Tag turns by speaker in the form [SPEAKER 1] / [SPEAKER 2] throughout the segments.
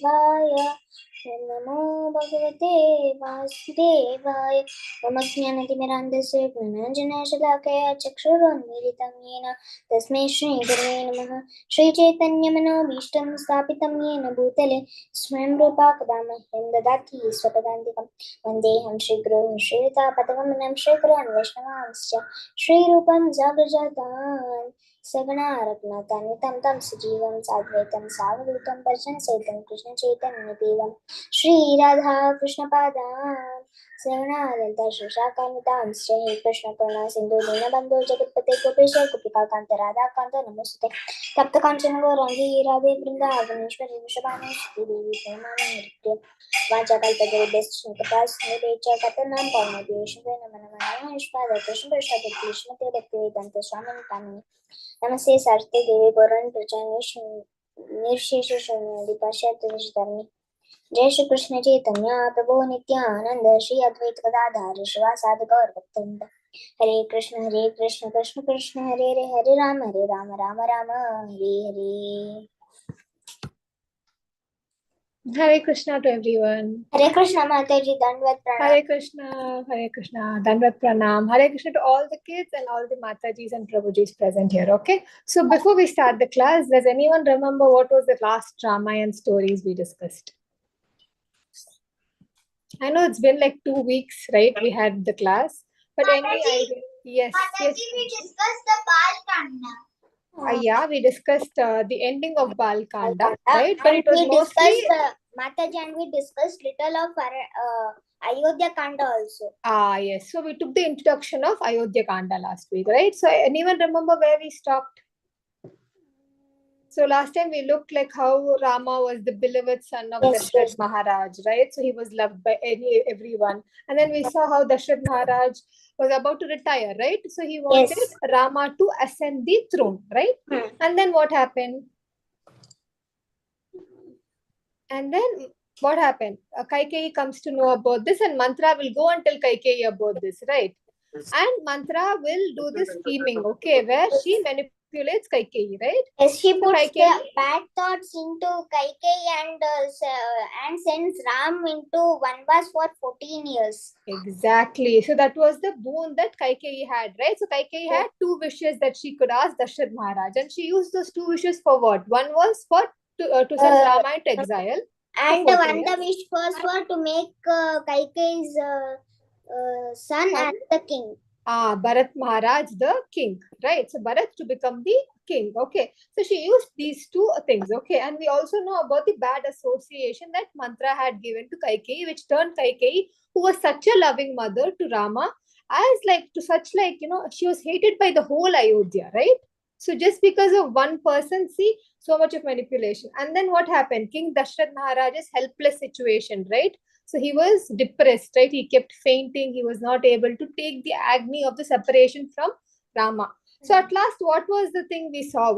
[SPEAKER 1] Shivaya. Namo Bhagavate Vasudevaya. Om Jnanatimirandasya Gnananjana Shalakaya Chakshurunmilitam Yena Tasmai Shri Gurave Namaha. Shri Chaitanya Manobhishtam Sthapitam Yena Bhutale Swayam Rupa Kadamahyam Dadati Swapadantikam Vandeham Shri Guru Shrita Padavamanam Shri Gurun Vaishnavanscha Shri Rupam Zagrajatan Sagana Ratnatanitam Tam Sajivam Sadvaitam Savadutam Bhajan Saitam Krishna Chaitanya Devam Shri Radha Krishna Padam Sagana Adanta Shishakanitam Shri Krishna Purna Sindhu Dinabandhu Jagatpate Gopesha Gopika Kanta Radha Kanta Namaste Tapta Kanchan Gorangi Radhe Vrindavaneshwari Vrishabhanu Shri Devi Premana Nritya Vacha Kalpagari Best Shunkapas Nirecha Katanam Pavanadeshu Venamanamaya Ishpada Krishna Krishna Krishna Bhakti Vedanta Swami Kamini Namaste Saraswati Devi Gaurani Prachani Nirshesha Shunyadi Pashyati Vishdharmi Jai Shri Krishna Chaitanya Prabhu Nityananda Shri Advaita Gadadhara Shivasadi Gaur Bhaktinda Hare Krishna Krishna Krishna Hare Hare Hare Rama Rama Rama Hare Hare.
[SPEAKER 2] Hare Krishna to everyone.
[SPEAKER 1] Hare Krishna Mataji, Dandvat Pranam.
[SPEAKER 2] Hare Krishna, Dandvat Pranam. Hare Krishna to all the kids and all the Matajis and Prabhujis present here, okay? So before we start the class, does anyone remember what was the last Ramayana stories we discussed? I know it's been like 2 weeks, right? We had the class. But any idea? Yes.
[SPEAKER 1] Mataji, we discussed the Bal Kanda.
[SPEAKER 2] Yeah, we discussed the ending of Bal Kanda, right? But it was mostly
[SPEAKER 1] Mataji, and we discussed little of Ayodhya Kanda also.
[SPEAKER 2] Yes. So we took the introduction of Ayodhya Kanda last week, right? So anyone remember where we stopped? So last time we looked like how Rama was the beloved son of Dashrath Maharaj, right? So he was loved by everyone. And then we saw how Dashrath Maharaj was about to retire, right? So he wanted Rama to ascend the throne, right? And then what happened? Kaikeyi comes to know about this, and Mantra will go and tell Kaikeyi about this, right? And Mantra will do this scheming, okay, where she manipulates Kaikeyi, right?
[SPEAKER 1] Yes, she puts the bad thoughts into Kaikeyi and sends Ram into Vanvas for 14 years.
[SPEAKER 2] Exactly. So that was the boon that Kaikeyi had, right? So Kaikeyi had 2 wishes that she could ask Dashrath Maharaj, and she used those 2 wishes for what? One was for to send Rama into exile.
[SPEAKER 1] And one the wish was for to make Kaikeyi's son as the king.
[SPEAKER 2] Bharat Maharaj the king, right? So Bharat to become the king, okay? So she used these 2 things, okay? And we also know about the bad association that Mantra had given to Kaikeyi, which turned Kaikeyi, who was such a loving mother to Rama, as she was hated by the whole Ayodhya, right? So just because of one person, see, so much of manipulation. And then what happened? King Dashrath Maharaj's helpless situation, right? So he was depressed, right? He kept fainting. He was not able to take the agony of the separation from Rama. So at last, what was the thing we saw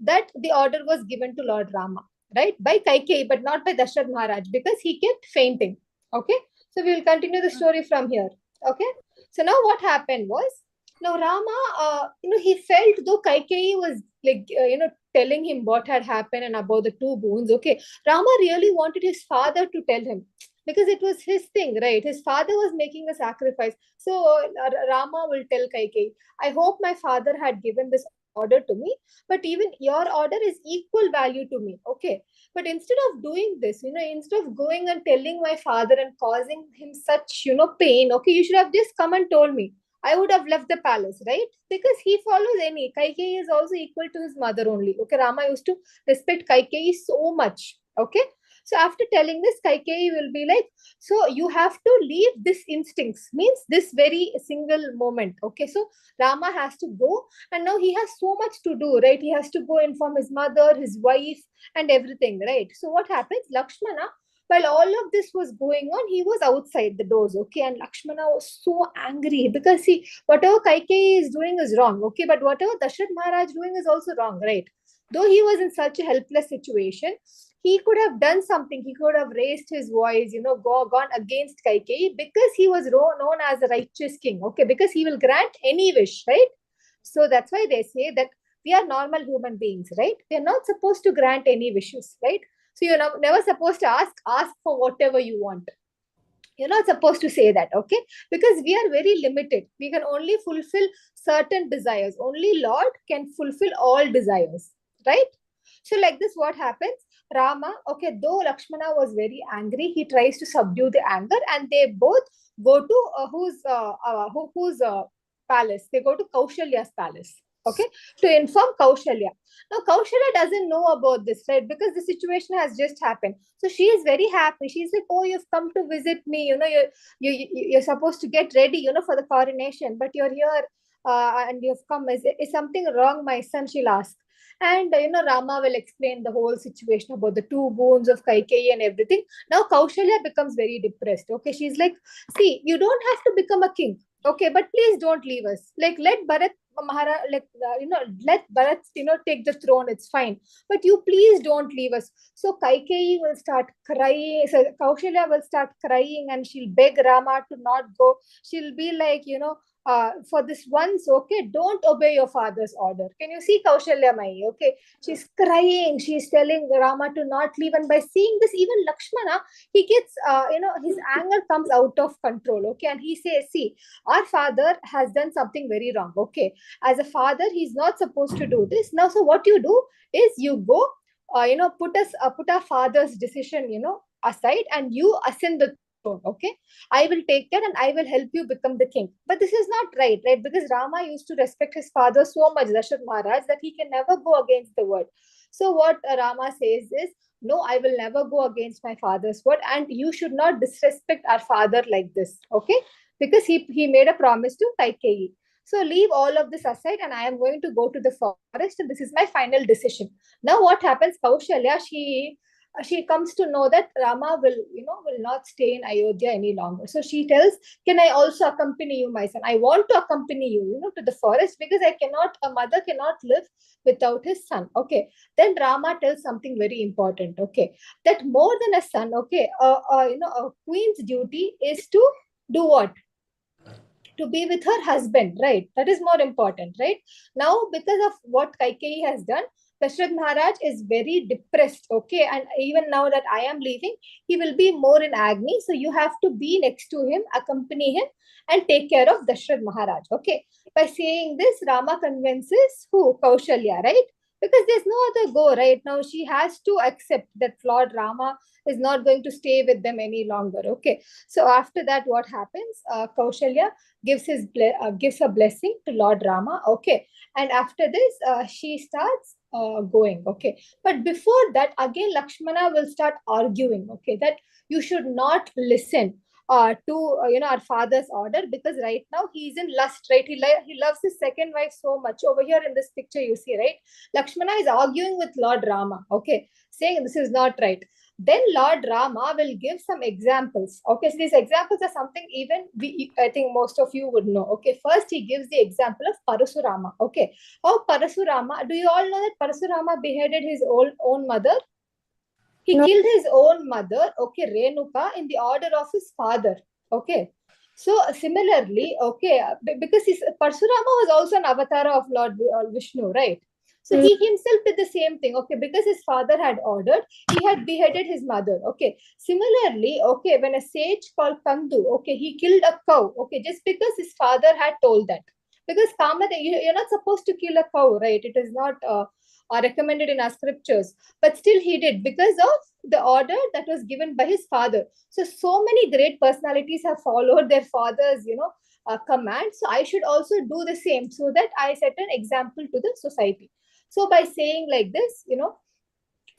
[SPEAKER 2] that the order was given to Lord Rama, right? By Kaikeyi, but not by Dashrath Maharaj, because he kept fainting. Okay. So we will continue the story from here. Okay. So now what happened was, now Rama, he felt though Kaikeyi was telling him what had happened and about the 2 boons. Okay, Rama really wanted his father to tell him, because it was his thing, right? His father was making a sacrifice. So Rama will tell Kaikeyi, I hope my father had given this order to me, but even your order is equal value to me. Okay, but instead of doing this, instead of going and telling my father and causing him such pain, okay, you should have just come and told me. I would have left the palace, right? Because he follows any. Kaikeyi is also equal to his mother only. Okay, Rama used to respect Kaikeyi so much. Okay, so after telling this, Kaikeyi will be like, so you have to leave this instincts, means this very single moment. Okay, so Rama has to go, and now he has so much to do, right? He has to go inform his mother, his wife, and everything, right? So what happens? Lakshmana, while all of this was going on, he was outside the doors, okay? And Lakshmana was so angry because, see, whatever Kaikeyi is doing is wrong, okay? But whatever Dashrath Maharaj doing is also wrong, right? Though he was in such a helpless situation, he could have done something. He could have raised his voice, gone against Kaikeyi, because he was known as a righteous king, okay? Because he will grant any wish, right? So that's why they say that we are normal human beings, right? We are not supposed to grant any wishes, right? So you're never supposed to ask for whatever you want. You're not supposed to say that, okay? Because we are very limited. We can only fulfill certain desires. Only Lord can fulfill all desires, right? So like this, what happens? Rama, okay, though Lakshmana was very angry, he tries to subdue the anger, and they both go to whose palace? They go to Kaushalya's palace, okay, to inform Kaushalya. Now Kaushalya doesn't know about this, right? Because the situation has just happened. So she is very happy. She's like, "Oh, you've come to visit me. You're supposed to get ready, for the coronation, but you're here, and you've come. Is something wrong, my son?" She'll ask. And Rama will explain the whole situation about the two boons of Kaikeyi and everything. Now Kaushalya becomes very depressed. Okay, she's like, "See, you don't have to become a king. Okay, but please don't leave us. Like, let Bharat Maharaj, let Bharat, take the throne. It's fine. But you please don't leave us." So Kaikeyi will start crying. So Kaushalya will start crying, and she'll beg Rama to not go. She'll be like, for this once, okay, don't obey your father's order. Can you see Kaushalya Mai? Okay, she's crying. She's telling Rama to not leave. And by seeing this, even Lakshmana, he gets, his anger comes out of control. Okay, and he says, "See, our father has done something very wrong. Okay, as a father, he's not supposed to do this. Now, so what you do is you go, put our father's decision, aside, and you ascend the throne. Okay, I will take care and I will help you become the king." But this is not right, right? Because Rama used to respect his father so much, Dasharatha Maharaj, that he can never go against the word. So what Rama says is, "No, I will never go against my father's word, and you should not disrespect our father like this." Okay, because he made a promise to Kaikeyi. So leave all of this aside, and I am going to go to the forest, and this is my final decision. Now what happens? Kaushalya, she comes to know that Rama will not stay in Ayodhya any longer. So she tells, "Can I also accompany you, my son? I want to accompany you, to the forest, because a mother cannot live without his son." Okay. Then Rama tells something very important. Okay, that more than a son, okay, a queen's duty is to do what? To be with her husband, right? That is more important, right? Now, because of what Kaikeyi has done, Dashrath Maharaj is very depressed, okay? And even now that I am leaving, he will be more in agony. So you have to be next to him, accompany him, and take care of Dashrath Maharaj, okay? By saying this, Rama convinces who? Kaushalya, right? Because there's no other go right now. She has to accept that Lord Rama is not going to stay with them any longer, okay? So after that, what happens? Kaushalya gives a blessing to Lord Rama. Okay, and after this, she starts going. Okay, but before that, again Lakshmana will start arguing. Okay, that you should not listen to our father's order, because right now he is in lust. Right, he loves his second wife so much. Over here in this picture, you see, right? Lakshmana is arguing with Lord Rama. Okay, saying this is not right. Then Lord Rama will give some examples. Okay, so these examples are something even I think most of you would know. Okay, first he gives the example of Parasurama. Okay, how Parasurama, do you all know that Parasurama beheaded his own mother? He
[SPEAKER 1] No.
[SPEAKER 2] killed his own mother, okay, Renuka, in the order of his father. Okay, so similarly, okay, because Parsurama was also an avatar of Lord Vishnu, right? So he himself did the same thing, okay, because his father had ordered, he had beheaded his mother, okay. Similarly, okay, when a sage called Kandu, okay, he killed a cow, okay, just because his father had told that. Because you're not supposed to kill a cow, right? It is not recommended in our scriptures, but still he did because of the order that was given by his father. So many great personalities have followed their father's command. So I should also do the same, so that I set an example to the society. So by saying like this,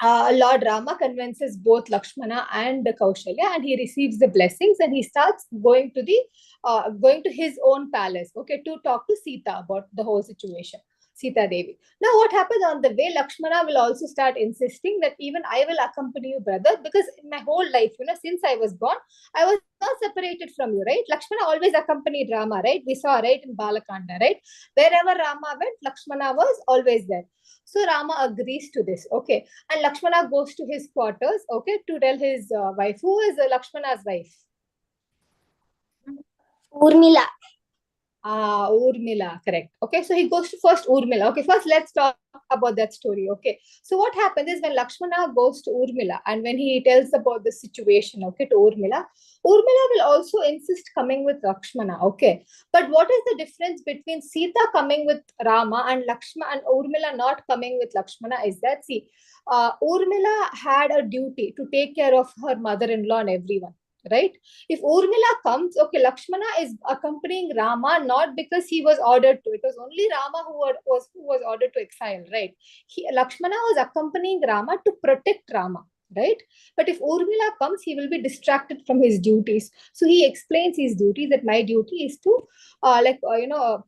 [SPEAKER 2] Lord Rama convinces both Lakshmana and Kaushalya, and he receives the blessings, and he starts going to his own palace, okay, to talk to Sita about the whole situation. Sita Devi. Now, what happens on the way? Lakshmana will also start insisting that even I will accompany you, brother, because in my whole life, since I was born, I was not separated from you, right? Lakshmana always accompanied Rama, right? We saw, right, in Balakanda, right? Wherever Rama went, Lakshmana was always there. So Rama agrees to this, okay, and Lakshmana goes to his quarters, okay, to tell his wife. Who is Lakshmana's wife?
[SPEAKER 1] Urmila.
[SPEAKER 2] Urmila, correct. Okay, so he goes to first Urmila. Okay, first let's talk about that story. Okay, so what happens is when Lakshmana goes to Urmila and when he tells about the situation, okay, to Urmila, Urmila will also insist coming with Lakshmana. Okay, but what is the difference between Sita coming with Rama and Lakshmana and Urmila not coming with Lakshmana? Is that, see, Urmila had a duty to take care of her mother-in-law and everyone, right? If Urmila comes, okay, Lakshmana is accompanying Rama not because he was ordered to. It was only Rama who was ordered to exile, right? Lakshmana was accompanying Rama to protect Rama, right? But if Urmila comes, he will be distracted from his duties. So he explains his duties, that my duty is to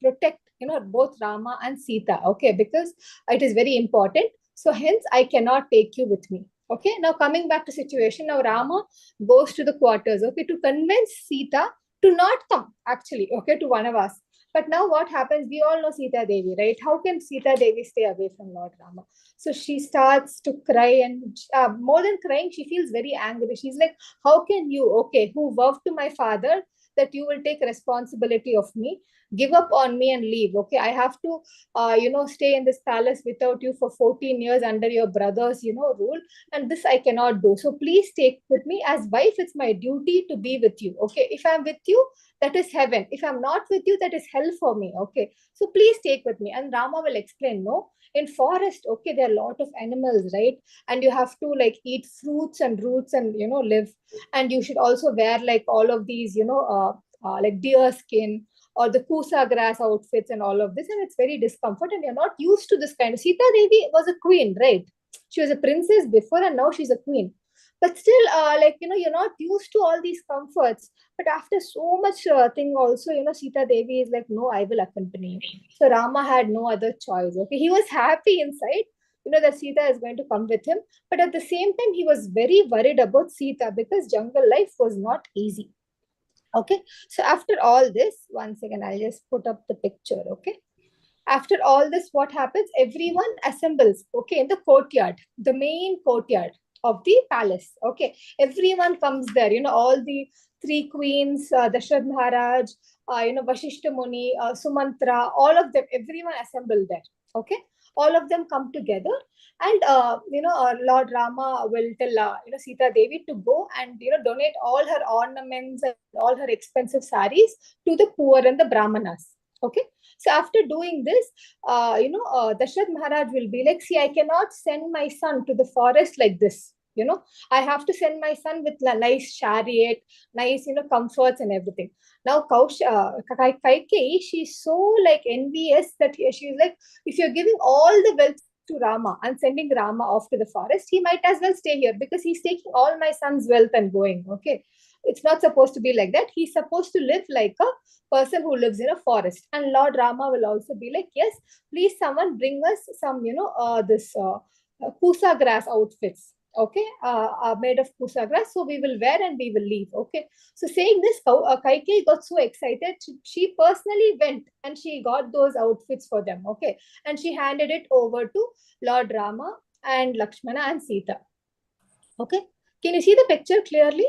[SPEAKER 2] protect both Rama and Sita, okay, because it is very important. So hence I cannot take you with me. Okay, now coming back to situation, now Rama goes to the quarters, okay, to convince Sita to not come, actually, okay, to Vanavas. But now what happens? We all know Sita Devi, right? How can Sita Devi stay away from Lord Rama? So she starts to cry, and more than crying, she feels very angry. She's like, how can you, okay, who vowed to my father that you will take responsibility of me, give up on me and leave? Okay, I have to, stay in this palace without you for 14 years under your brother's, rule, and this I cannot do. So please take with me as wife. It's my duty to be with you. Okay, if I'm with you, that is heaven. If I'm not with you, that is hell for me. Okay, so please take with me. And Rama will explain, no, in forest, okay, there are a lot of animals, right? And you have to like eat fruits and roots and live. And you should also wear like all of these, like deer skin or the kusa grass outfits and all of this, and it's very discomfort, and you're not used to this kind of. Sita Devi was a queen, right? She was a princess before, and now she's a queen. But still, you're not used to all these comforts. But after so much thing, also, Sita Devi is like, no, I will accompany you. So Rama had no other choice. Okay, he was happy inside, that Sita is going to come with him. But at the same time, he was very worried about Sita because jungle life was not easy. Okay, so after all this, one second, I'll just put up the picture. Okay, after all this, what happens? Everyone assembles, okay, in the courtyard, the main courtyard of the palace. Okay, everyone comes there, all the three queens, Dashrath Maharaj, Vashishta Muni, Sumantra, all of them, everyone assembled there. Okay, all of them come together, and Lord Rama will tell Sita Devi to go and donate all her ornaments and all her expensive saris to the poor and the brahmanas. Okay, so after doing this, Dashrath Maharaj will be like, see, I cannot send my son to the forest like this. I have to send my son with a nice chariot, nice, comforts and everything. Now, Kaikeyi, she's so like envious that she's like, if you're giving all the wealth to Rama and sending Rama off to the forest, he might as well stay here because he's taking all my son's wealth and going. Okay, it's not supposed to be like that. He's supposed to live like a person who lives in a forest. And Lord Rama will also be like, yes, please someone bring us some, this pusa grass outfits. Okay, made of pusa grass. So we will wear and we will leave. Okay. So saying this, Kaikeyi got so excited. She personally went and she got those outfits for them. Okay. And she handed it over to Lord Rama and Lakshmana and Sita. Okay. Can you see the picture clearly?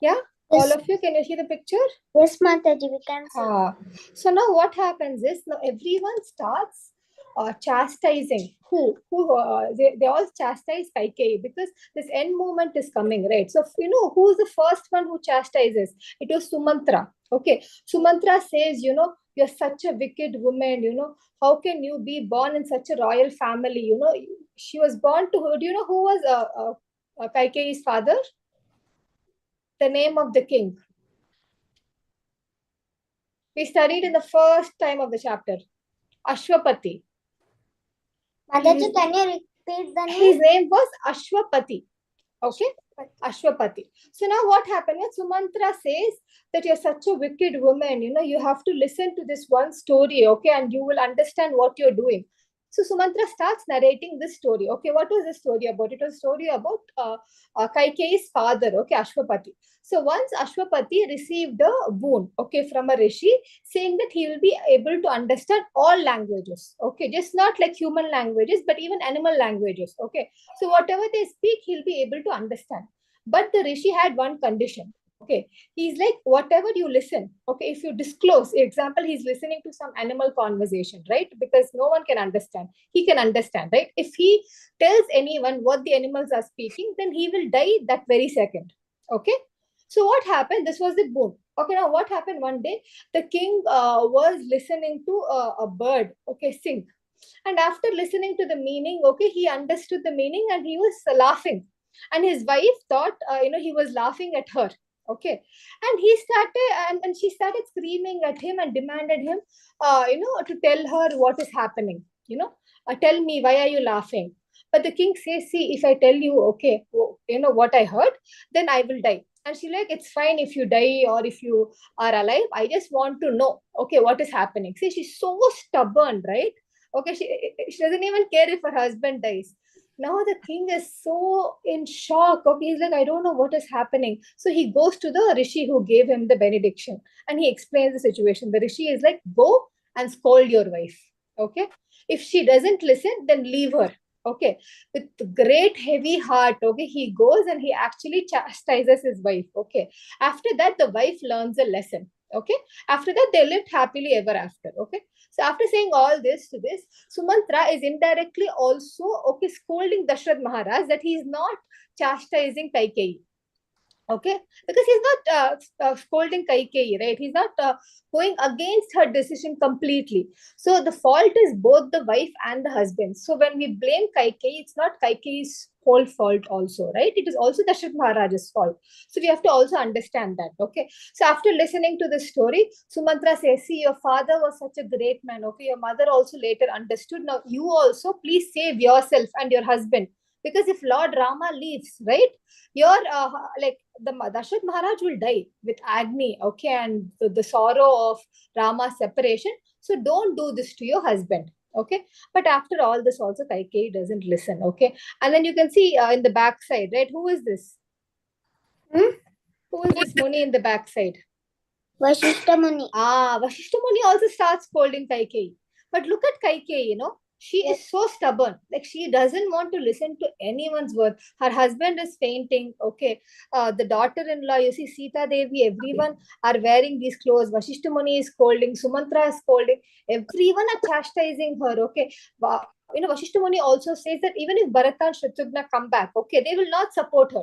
[SPEAKER 2] Yeah?
[SPEAKER 1] Yes.
[SPEAKER 2] All of you, can you see the picture?
[SPEAKER 1] Yes, Mataji, we can see.
[SPEAKER 2] So now what happens is, now everyone starts chastising. They all chastise Kaikeyi because this end moment is coming, right? So who's the first one who chastises? It was Sumantra. Okay, Sumantra says, you're such a wicked woman. How can you be born in such a royal family? She was born to. Do you know who was Kaikeyi's father? The name of the king. We studied in the first time of the chapter. Ashwapati.
[SPEAKER 1] Mataji, can you repeat the name?
[SPEAKER 2] His name was Ashwapati. Okay? Ashwapati. So now what happened? Sumantra says that you're such a wicked woman. You have to listen to this one story, okay? And you will understand what you're doing. So Sumantra starts narrating this story. Okay, what was the story about? It was a story about Kaikeyi's father, okay, Ashwapati. So once Ashwapati received a boon, okay, from a rishi, saying that he will be able to understand all languages, okay, just not like human languages, but even animal languages, okay. So whatever they speak, he'll be able to understand. But the rishi had one condition. Okay, he's like, whatever you listen, okay, if you disclose, example, he's listening to some animal conversation, right? Because no one can understand, he can understand, right? If he tells anyone what the animals are speaking, then he will die that very second. Okay, so what happened, this was the boom. Okay, now what happened, one day the king was listening to a bird, okay, sing. And after listening to the meaning, okay, he understood the meaning and he was laughing. And his wife thought, he was laughing at her. Okay. And he started, and she started screaming at him and demanded him, to tell her what is happening. Tell me, why are you laughing? But the king says, see, if I tell you, okay, what I heard, then I will die. And she like, it's fine if you die or if you are alive. I just want to know, okay, what is happening. See, she's so stubborn, right? Okay, she doesn't even care if her husband dies. Now the king is so in shock. Okay, he's like, I don't know what is happening. So he goes to the rishi who gave him the benediction and he explains the situation. The rishi is like, go and scold your wife. Okay, if she doesn't listen, then leave her. Okay, with great heavy heart, okay, he goes and he actually chastises his wife. Okay, after that the wife learns a lesson. Okay, after that they lived happily ever after. Okay, so after saying all this to this, Sumantra is indirectly also, okay, scolding Dashrath Maharaj that he is not chastising Kaikeyi. Okay, because he's not scolding Kaikeyi, right? He's not going against her decision completely. So the fault is both the wife and the husband. So when we blame Kaikeyi, it's not Kaikeyi's whole fault also, right? It is also Dashrath Maharaj's fault. So we have to also understand that. Okay, so after listening to the story, Sumantra says, see, your father was such a great man. Okay, your mother also later understood. Now you also please save yourself and your husband, because if Lord Rama leaves, right, your like the Dashrath Maharaj will die with agony, okay, and the sorrow of Rama's separation. So don't do this to your husband. Okay, but after all this, also Kaikeyi doesn't listen. Okay, and then you can see in the backside, right? Who is this?
[SPEAKER 1] Hmm?
[SPEAKER 2] Who is this Muni in the backside?
[SPEAKER 1] Vashishta Muni.
[SPEAKER 2] Vashishta Muni also starts scolding Kaikeyi. But look at Kaikeyi, she is so stubborn. Like, she doesn't want to listen to anyone's word. Her husband is fainting. Okay. The daughter-in-law, you see, Sita Devi, everyone are wearing these clothes. Vashishta Muni is scolding. Sumantra is scolding. Everyone are chastising her. Okay. Vashishta Muni also says that even if Bharata and Shatrughna come back, okay, they will not support her.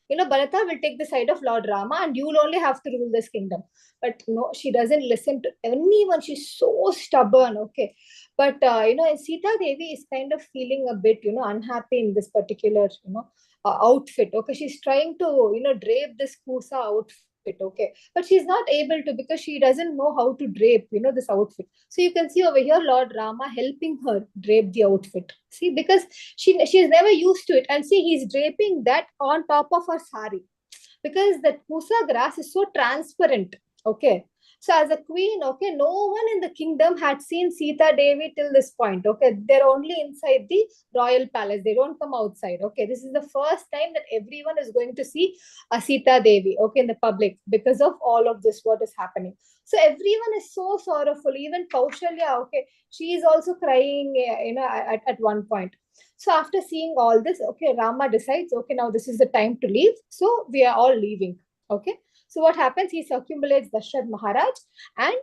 [SPEAKER 2] Bharata will take the side of Lord Rama and you will only have to rule this kingdom. But no, she doesn't listen to anyone. She's so stubborn. Okay. But, Sita Devi is kind of feeling a bit, unhappy in this particular, outfit. Okay. She's trying to, drape this Kusa outfit. Okay. But she's not able to because she doesn't know how to drape, this outfit. So you can see over here, Lord Rama helping her drape the outfit. See, because she's never used to it. And see, he's draping that on top of her sari because that pusa grass is so transparent. Okay. So as a queen, okay, no one in the kingdom had seen Sita Devi till this point. Okay. They're only inside the royal palace. They don't come outside. Okay. This is the first time that everyone is going to see a Sita Devi, okay, in the public because of all of this, what is happening. So everyone is so sorrowful. Even Kaushalya, okay, she is also crying, at one point. So after seeing all this, okay, Rama decides, okay, now this is the time to leave. So we are all leaving. Okay. So what happens? He circumambulates Dashrath Maharaj and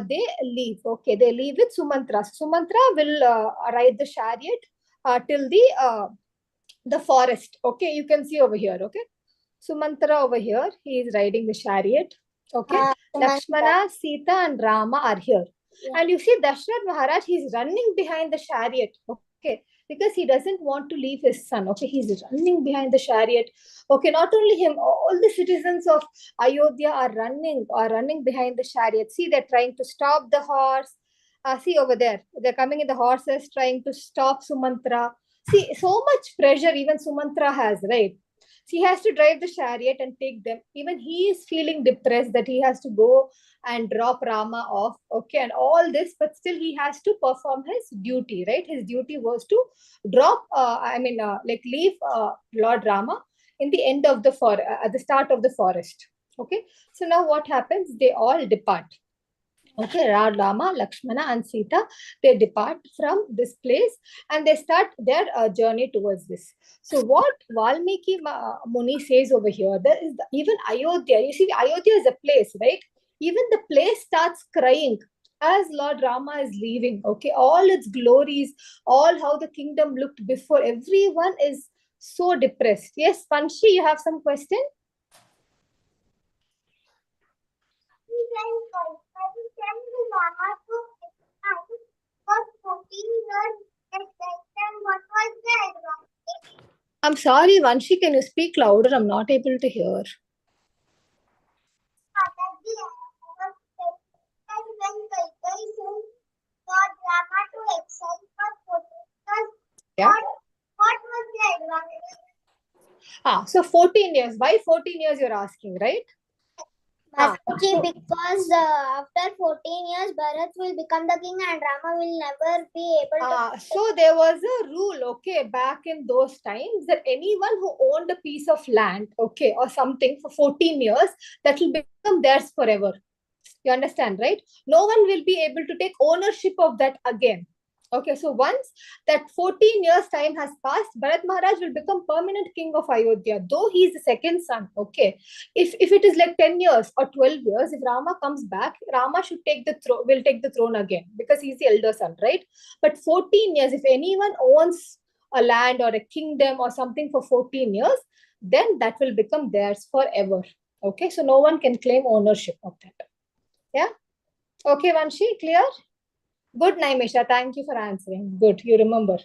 [SPEAKER 2] they leave. Okay, they leave with Sumantra. Sumantra will ride the chariot till the forest. Okay, you can see over here. Okay, Sumantra over here, he is riding the chariot. Okay, Lakshmana, Sita, and Rama are here. Yeah. And you see, Dashrath Maharaj, he's running behind the chariot. Okay, because he doesn't want to leave his son. Okay, he's running behind the chariot. Okay, not only him, all the citizens of Ayodhya are running behind the chariot. See, they're trying to stop the horse. See over there, they're coming in the horses, trying to stop Sumantra. See, so much pressure even Sumantra has, right? He has to drive the chariot and take them. Even he is feeling depressed that he has to go and drop Rama off. Okay, and all this, but still he has to perform his duty, right? His duty was to leave Lord Rama in the end of at the start of the forest. Okay, so now what happens? They all depart. Okay, Rama, Lakshmana, and Sita, they depart from this place and they start their journey towards this. So, what Valmiki Muni says over here, there is even Ayodhya. You see, Ayodhya is a place, right? Even the place starts crying as Lord Rama is leaving. Okay, all its glories, all how the kingdom looked before, everyone is so depressed. Yes, Panshi, you have some question? I'm sorry, Vanshi, can you speak louder? I'm not able to hear. Yeah. What was the advantage? So 14 years. Why 14 years you're asking, right?
[SPEAKER 1] Mataji, because after 14 years, Bharat will become the king and Rama will never be able to.
[SPEAKER 2] So there was a rule, okay, back in those times that anyone who owned a piece of land, okay, or something for 14 years, that will become theirs forever. You understand, right? No one will be able to take ownership of that again. Okay, so once that 14 years time has passed, Bharat Maharaj will become permanent king of Ayodhya, though he is the second son. Okay, if it is like 10 years or 12 years, if Rama comes back, Rama should take the throne, will take the throne again because he's the elder son, right? But 14 years, if anyone owns a land or a kingdom or something for 14 years, then that will become theirs forever. Okay, so no one can claim ownership of that. Yeah. Okay, Vanshi, clear? Good, Naimisha. Thank you for answering. Good, you remember.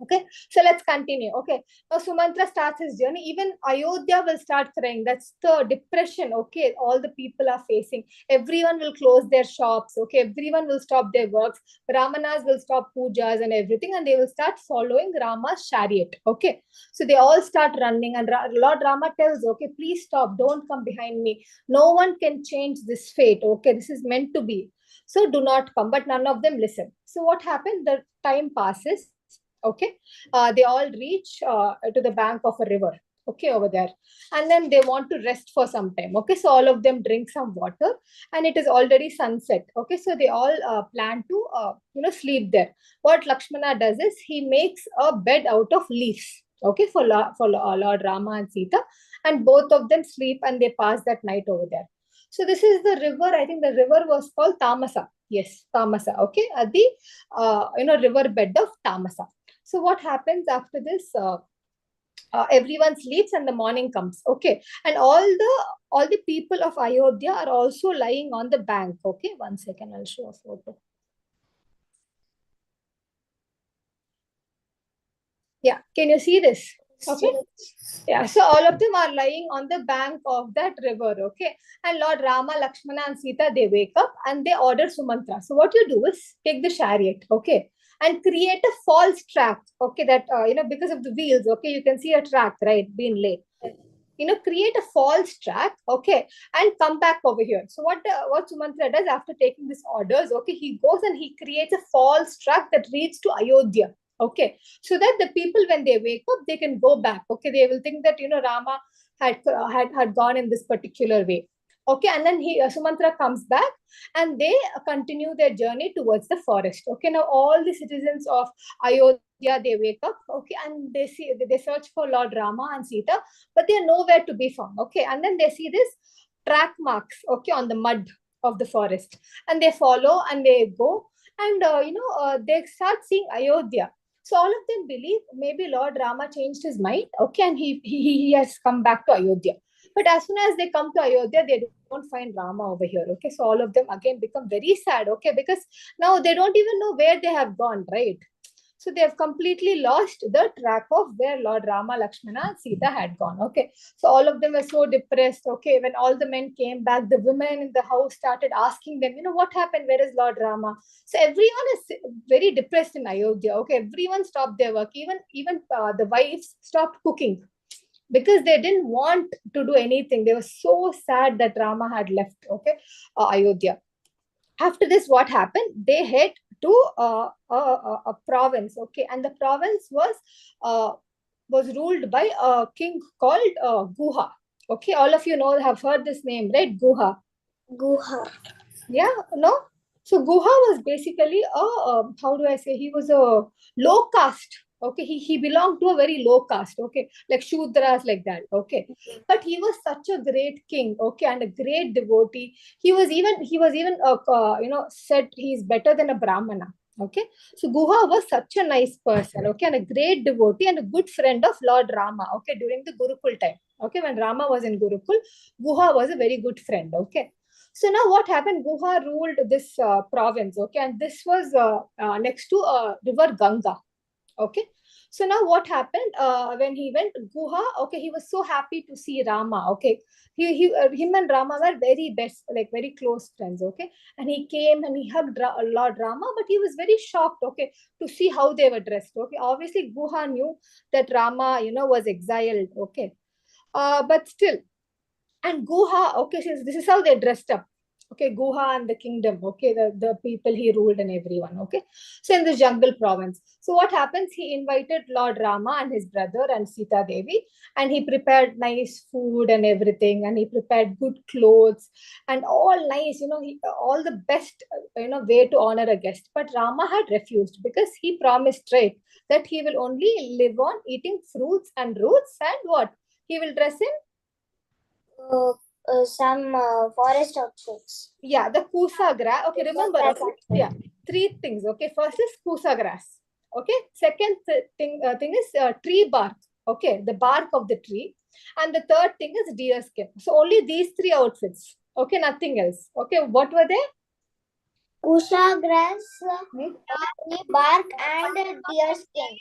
[SPEAKER 2] Okay, so let's continue. Okay, now Sumantra starts his journey. Even Ayodhya will start crying. That's the depression. Okay, all the people are facing. Everyone will close their shops. Okay, everyone will stop their works. Brahmanas will stop pujas and everything, and they will start following Rama's chariot. Okay, so they all start running, and Lord Rama tells, okay, please stop. Don't come behind me. No one can change this fate. Okay, this is meant to be. So do not come. But none of them listen. So what happened? The time passes. Okay, they all reach to the bank of a river, okay, over there, and then they want to rest for some time. Okay, so all of them drink some water, and it is already sunset. Okay, so they all plan to sleep there. What Lakshmana does is he makes a bed out of leaves, okay, for Lord Rama and Sita, and both of them sleep and they pass that night over there. So this is the river. I think the river was called Tamasa. Yes, Tamasa. Okay, at the river bed of Tamasa. So what happens after this? Everyone sleeps and the morning comes. Okay, and all the people of Ayodhya are also lying on the bank. Okay, 1 second, I'll show a photo. Yeah, can you see this? Okay. Yeah, so all of them are lying on the bank of that river. Okay, and Lord Rama, Lakshmana, and Sita, they wake up and they order Sumantra. So what you do is take the chariot. Okay, and create a false track. Okay, that because of the wheels. Okay, you can see a track, right, being laid. Create a false track. Okay, and come back over here. So what Sumantra does after taking these orders? Okay, he goes and he creates a false track that leads to Ayodhya. Okay, so that the people, when they wake up, they can go back. Okay, they will think that Rama had gone in this particular way. Okay, and then Sumantra comes back and they continue their journey towards the forest. Okay, now all the citizens of Ayodhya, they wake up. Okay, and they search for Lord Rama and Sita, but they are nowhere to be found. Okay, and then they see this track marks, okay, on the mud of the forest, and they follow and they go, and they start seeing Ayodhya. So all of them believe maybe Lord Rama changed his mind, okay, and he has come back to Ayodhya. But as soon as they come to Ayodhya, they don't find Rama over here. Okay, so all of them again become very sad. Okay, because now they don't even know where they have gone, right? So they have completely lost the track of where Lord Rama, Lakshmana, and Sita had gone. Okay, so all of them were so depressed. Okay, when all the men came back, the women in the house started asking them, what happened? Where is Lord Rama? So everyone is very depressed in Ayodhya. Okay, everyone stopped their work. Even the wives stopped cooking because they didn't want to do anything. They were so sad that Rama had left. Okay, Ayodhya. After this, what happened? They head to a province. Okay, and the province was ruled by a king called Guha. Okay, all of you have heard this name, right? Guha.
[SPEAKER 1] Guha.
[SPEAKER 2] Yeah, no. So Guha was basically how do I say? He was a low caste. Okay, he belonged to a very low caste. Okay, like Shudras, like that. Okay, but he was such a great king. Okay, and a great devotee. He was even said he's better than a Brahmana. Okay, so Guha was such a nice person. Okay, and a great devotee and a good friend of Lord Rama. Okay, during the Gurukul time. Okay, when Rama was in Gurukul, Guha was a very good friend. Okay, so now what happened? Guha ruled this province, okay, and this was next to river Ganga, okay. So now what happened when he went Guha? Okay, he was so happy to see Rama. Okay, him and Rama were very best, like very close friends. Okay, and he came and he hugged Lord Rama, but he was very shocked. Okay, to see how they were dressed. Okay, obviously Guha knew that Rama, was exiled. Okay, but still, and Guha, okay, this is how they dressed up. Okay, Guha and the kingdom, okay, the people he ruled and everyone, okay. So in the jungle province. So what happens? He invited Lord Rama and his brother and Sita Devi, and he prepared nice food and everything, and he prepared good clothes and all nice, all the best, way to honor a guest. But Rama had refused because he promised, right, that he will only live on eating fruits and roots and what? He will dress in
[SPEAKER 1] some forest outfits.
[SPEAKER 2] yeah, the kusa grass. Okay, remember, okay, yeah, three things. Okay, first is kusa grass. Okay, second thing is tree bark. Okay, the bark of the tree, and the third thing is deer skin. So only these three outfits. Okay, nothing else. Okay, what were they?
[SPEAKER 1] Kusha grass,
[SPEAKER 2] Hmm?
[SPEAKER 1] tree bark, and deer skin.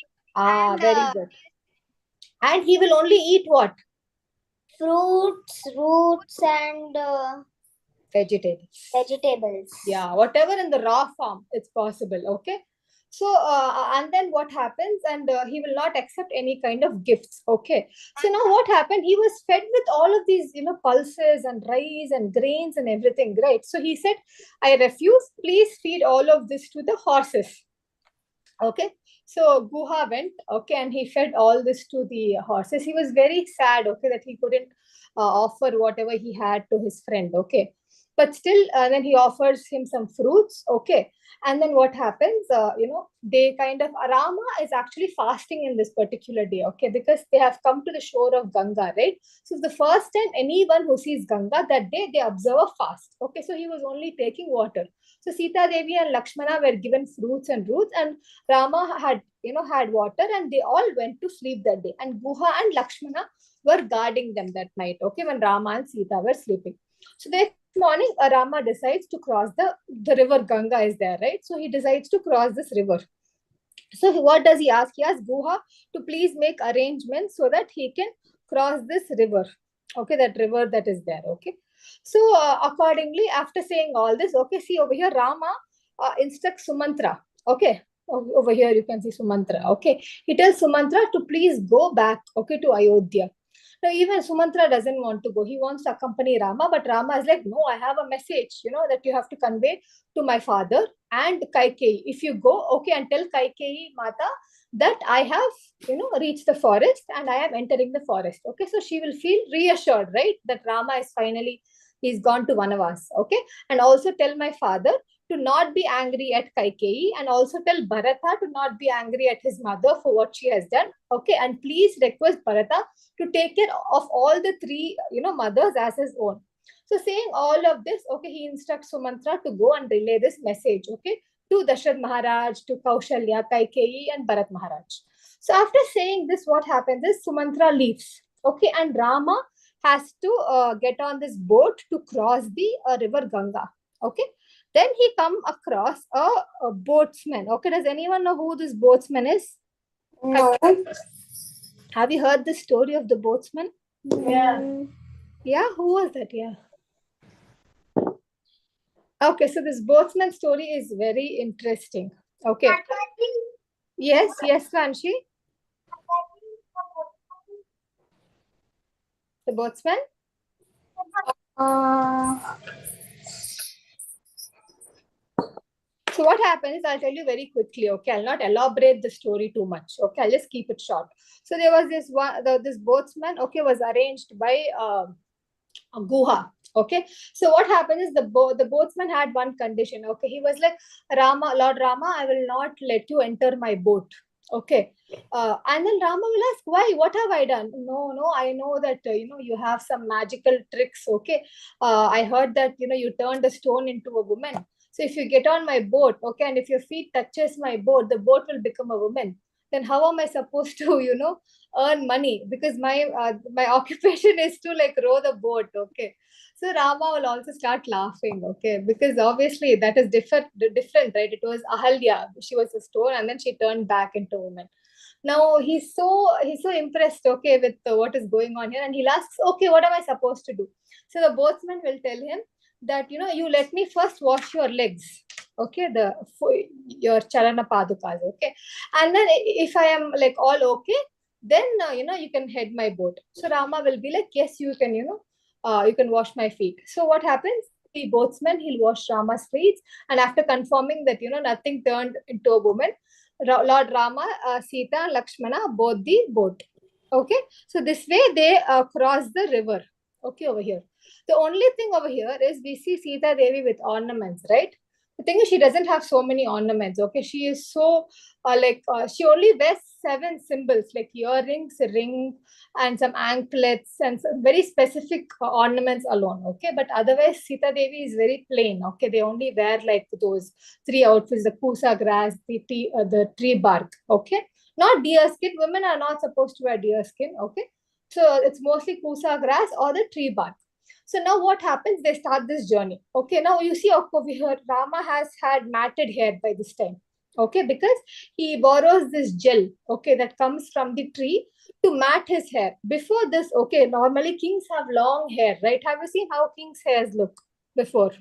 [SPEAKER 2] Very good. And he will only eat what?
[SPEAKER 1] Fruits, roots, and
[SPEAKER 2] Vegetables. Yeah, whatever in the raw form, it's possible. Okay. So, and then what happens? And he will not accept any kind of gifts. Okay. So now what happened? He was fed with all of these, pulses and rice and grains and everything, right? So he said, I refuse. Please feed all of this to the horses. Okay. So Guha went, okay, and he fed all this to the horses. He was very sad, okay, that he couldn't offer whatever he had to his friend, okay. But still, then he offers him some fruits, okay. And then what happens? They kind of, Rama is actually fasting in this particular day, okay, because they have come to the shore of Ganga, right? So the first time anyone who sees Ganga that day, they observe a fast, okay. So he was only taking water. So Sita Devi and Lakshmana were given fruits and roots, and Rama had water, and they all went to sleep that day. And Guha and Lakshmana were guarding them that night, okay, when Rama and Sita were sleeping. So the next morning, Rama decides to cross the river Ganga is there, right? So he decides to cross this river. So what does he ask? He asks Guha to please make arrangements so that he can cross this river. Okay, that river that is there. Okay. So accordingly, after saying all this, okay, see over here, Rama instructs Sumantra. Okay. Over here, you can see Sumantra. Okay. He tells Sumantra to please go back, okay, to Ayodhya. Now, even Sumantra doesn't want to go. He wants to accompany Rama, but Rama is like, no, I have a message, that you have to convey to my father and Kaikeyi. If you go, okay, and tell Kaikeyi Mata that I have, reached the forest and I am entering the forest. Okay, so she will feel reassured, right? That Rama is finally, he's gone to Vanavas. Okay, and also tell my father to not be angry at Kaikeyi, and also tell Bharata to not be angry at his mother for what she has done. Okay, and please request Bharata to take care of all the three, mothers as his own. So saying all of this, okay, he instructs Sumantra to go and relay this message, okay, to Dashrath Maharaj, to Kaushalya, Kaikeyi, and Bharat Maharaj. So after saying this, what happens is Sumantra leaves, okay, and Rama has to get on this boat to cross the river Ganga, okay. Then he come across a boatsman, okay. Does anyone know who this boatsman is?
[SPEAKER 1] No.
[SPEAKER 2] Have you heard the story of the boatsman?
[SPEAKER 1] Yeah.
[SPEAKER 2] Yeah, who was that? Yeah. Okay, so this boatsman story is very interesting. Okay. Yes, Ranshi. The boatsman.
[SPEAKER 1] Uh,
[SPEAKER 2] So what happens is I'll tell you very quickly. Okay, I'll not elaborate the story too much. Okay, I'll just keep it short. So there was this boatsman. Okay, was arranged by guha. Okay, so what happened is the boatsman had one condition. Okay, he was like, Lord Rama, I will not let you enter my boat. Okay, and then Rama will ask, why? What have I done? No, I know that you have some magical tricks. Okay, I heard that you turned a stone into a woman. So if you get on my boat, okay, and if your feet touches my boat, the boat will become a woman. Then how am I supposed to earn money? Because my occupation is to like row the boat. Okay, so Rama will also start laughing. Okay, because obviously that is different, right? It was Ahalya. She was a stone, and then she turned back into a woman. Now he's so impressed, okay, with what is going on here, and he'll ask, okay, what am I supposed to do? So the boatsman will tell him that you let me first wash your legs, okay, your charana padukas, okay, and then if I am like all okay, then you can head my boat. So Rama will be like, yes, you can, you can wash my feet. So what happens? The boatsman, he'll wash Rama's feet, and after confirming that nothing turned into a woman, Lord Rama, Sita, and Lakshmana both the boat. Okay, so this way they cross the river. Okay, over here. The only thing over here is we see Sita Devi with ornaments, right? The thing is, she doesn't have so many ornaments. Okay, she is so she only wears 7 symbols like earrings, ring, and some anklets and some very specific ornaments alone. Okay, but otherwise, Sita Devi is very plain. Okay, they only wear like those 3 outfits: the pusa grass, the tree bark. Okay, not deer skin. Women are not supposed to wear deer skin. Okay, so it's mostly pusa grass or the tree bark. So now what happens? They start this journey. Okay, now you see over here, Rama has had matted hair by this time. Okay, because he borrows this gel, okay, that comes from the tree to mat his hair. Before this, okay, normally kings have long hair, right? Have you seen how kings' hairs look before?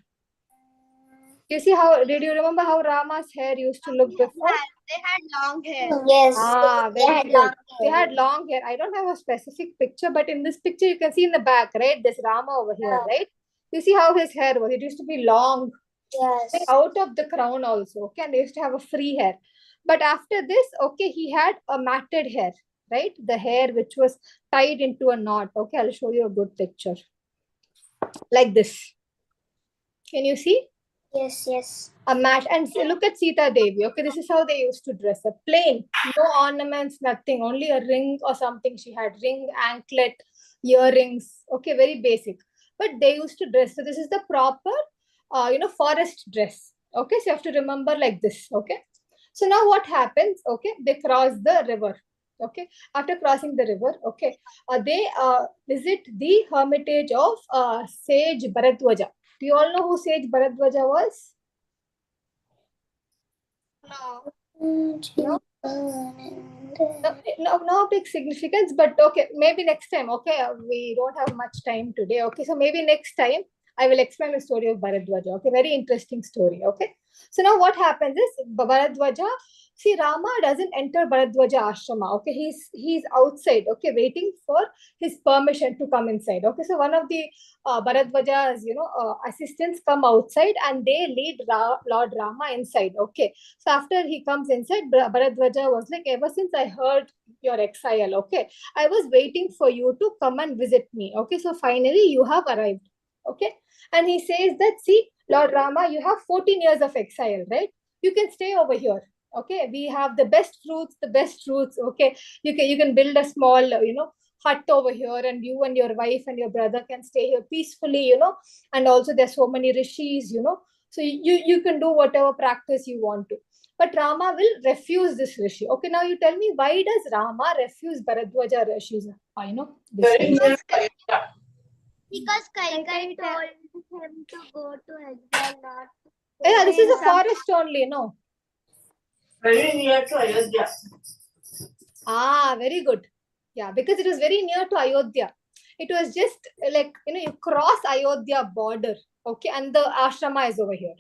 [SPEAKER 2] You see how, did you remember how Rama's hair used to look before?
[SPEAKER 3] They had long hair.
[SPEAKER 1] Yes,
[SPEAKER 2] Ah,
[SPEAKER 1] they
[SPEAKER 2] very
[SPEAKER 1] had
[SPEAKER 2] good.
[SPEAKER 1] long
[SPEAKER 2] They
[SPEAKER 1] hair.
[SPEAKER 2] had long hair. I don't have a specific picture, but in this picture, you can see in the back, right? There's Rama over here,
[SPEAKER 1] Yeah.
[SPEAKER 2] right? You see how his hair was. It used to be long,
[SPEAKER 1] Yes.
[SPEAKER 2] out of the crown also, okay? And they used to have a free hair. But after this, okay, he had a matted hair, right? The hair which was tied into a knot. Okay, I'll show you a good picture. Like this. Can you see?
[SPEAKER 1] Yes.
[SPEAKER 2] A mat, and look at Sita Devi. Okay, this is how they used to dress up. Plain, no ornaments, nothing. Only a ring or something. She had ring, anklet, earrings. Okay, very basic. But they used to dress. So this is the proper, forest dress. Okay, so you have to remember like this. Okay. So now what happens? Okay, they cross the river. Okay, after crossing the river, okay, they visit the hermitage of Sage Bharadwaja. Do you all know who Sage Bharadwaja was?
[SPEAKER 3] No.
[SPEAKER 2] No, no big significance, but okay, maybe next time. Okay, we don't have much time today. Okay, so maybe next time I will explain the story of Bharadwaja. Okay, very interesting story. Okay, so now what happens is Bharadwaja. See, Rama doesn't enter Bharadwaja ashrama. Okay, he's outside. Okay, waiting for his permission to come inside. Okay, so one of the Bharadwaja's assistants come outside and they lead Lord Rama inside. Okay, so after he comes inside, Bharadwaja was like, ever since I heard your exile, okay, I was waiting for you to come and visit me. Okay, so finally you have arrived. Okay, and he says that, see, Lord Rama, you have 14 years of exile, right? You can stay over here. Okay, we have the best fruits, Okay, you can build a small, hut over here, and you and your wife and your brother can stay here peacefully, and also there's so many rishis, so you can do whatever practice you want to. But Rama will refuse this rishi. Okay, now you tell me, why does Rama refuse Bharadwaja rishis? This way.
[SPEAKER 3] Because Kaikai told him to go to exile, not
[SPEAKER 2] Yeah, this is a forest only, no?
[SPEAKER 4] Very near to Ayodhya.
[SPEAKER 2] Ah, very good. Yeah, because it was very near to Ayodhya. It was just like, you cross Ayodhya border, okay, and the ashrama is over here,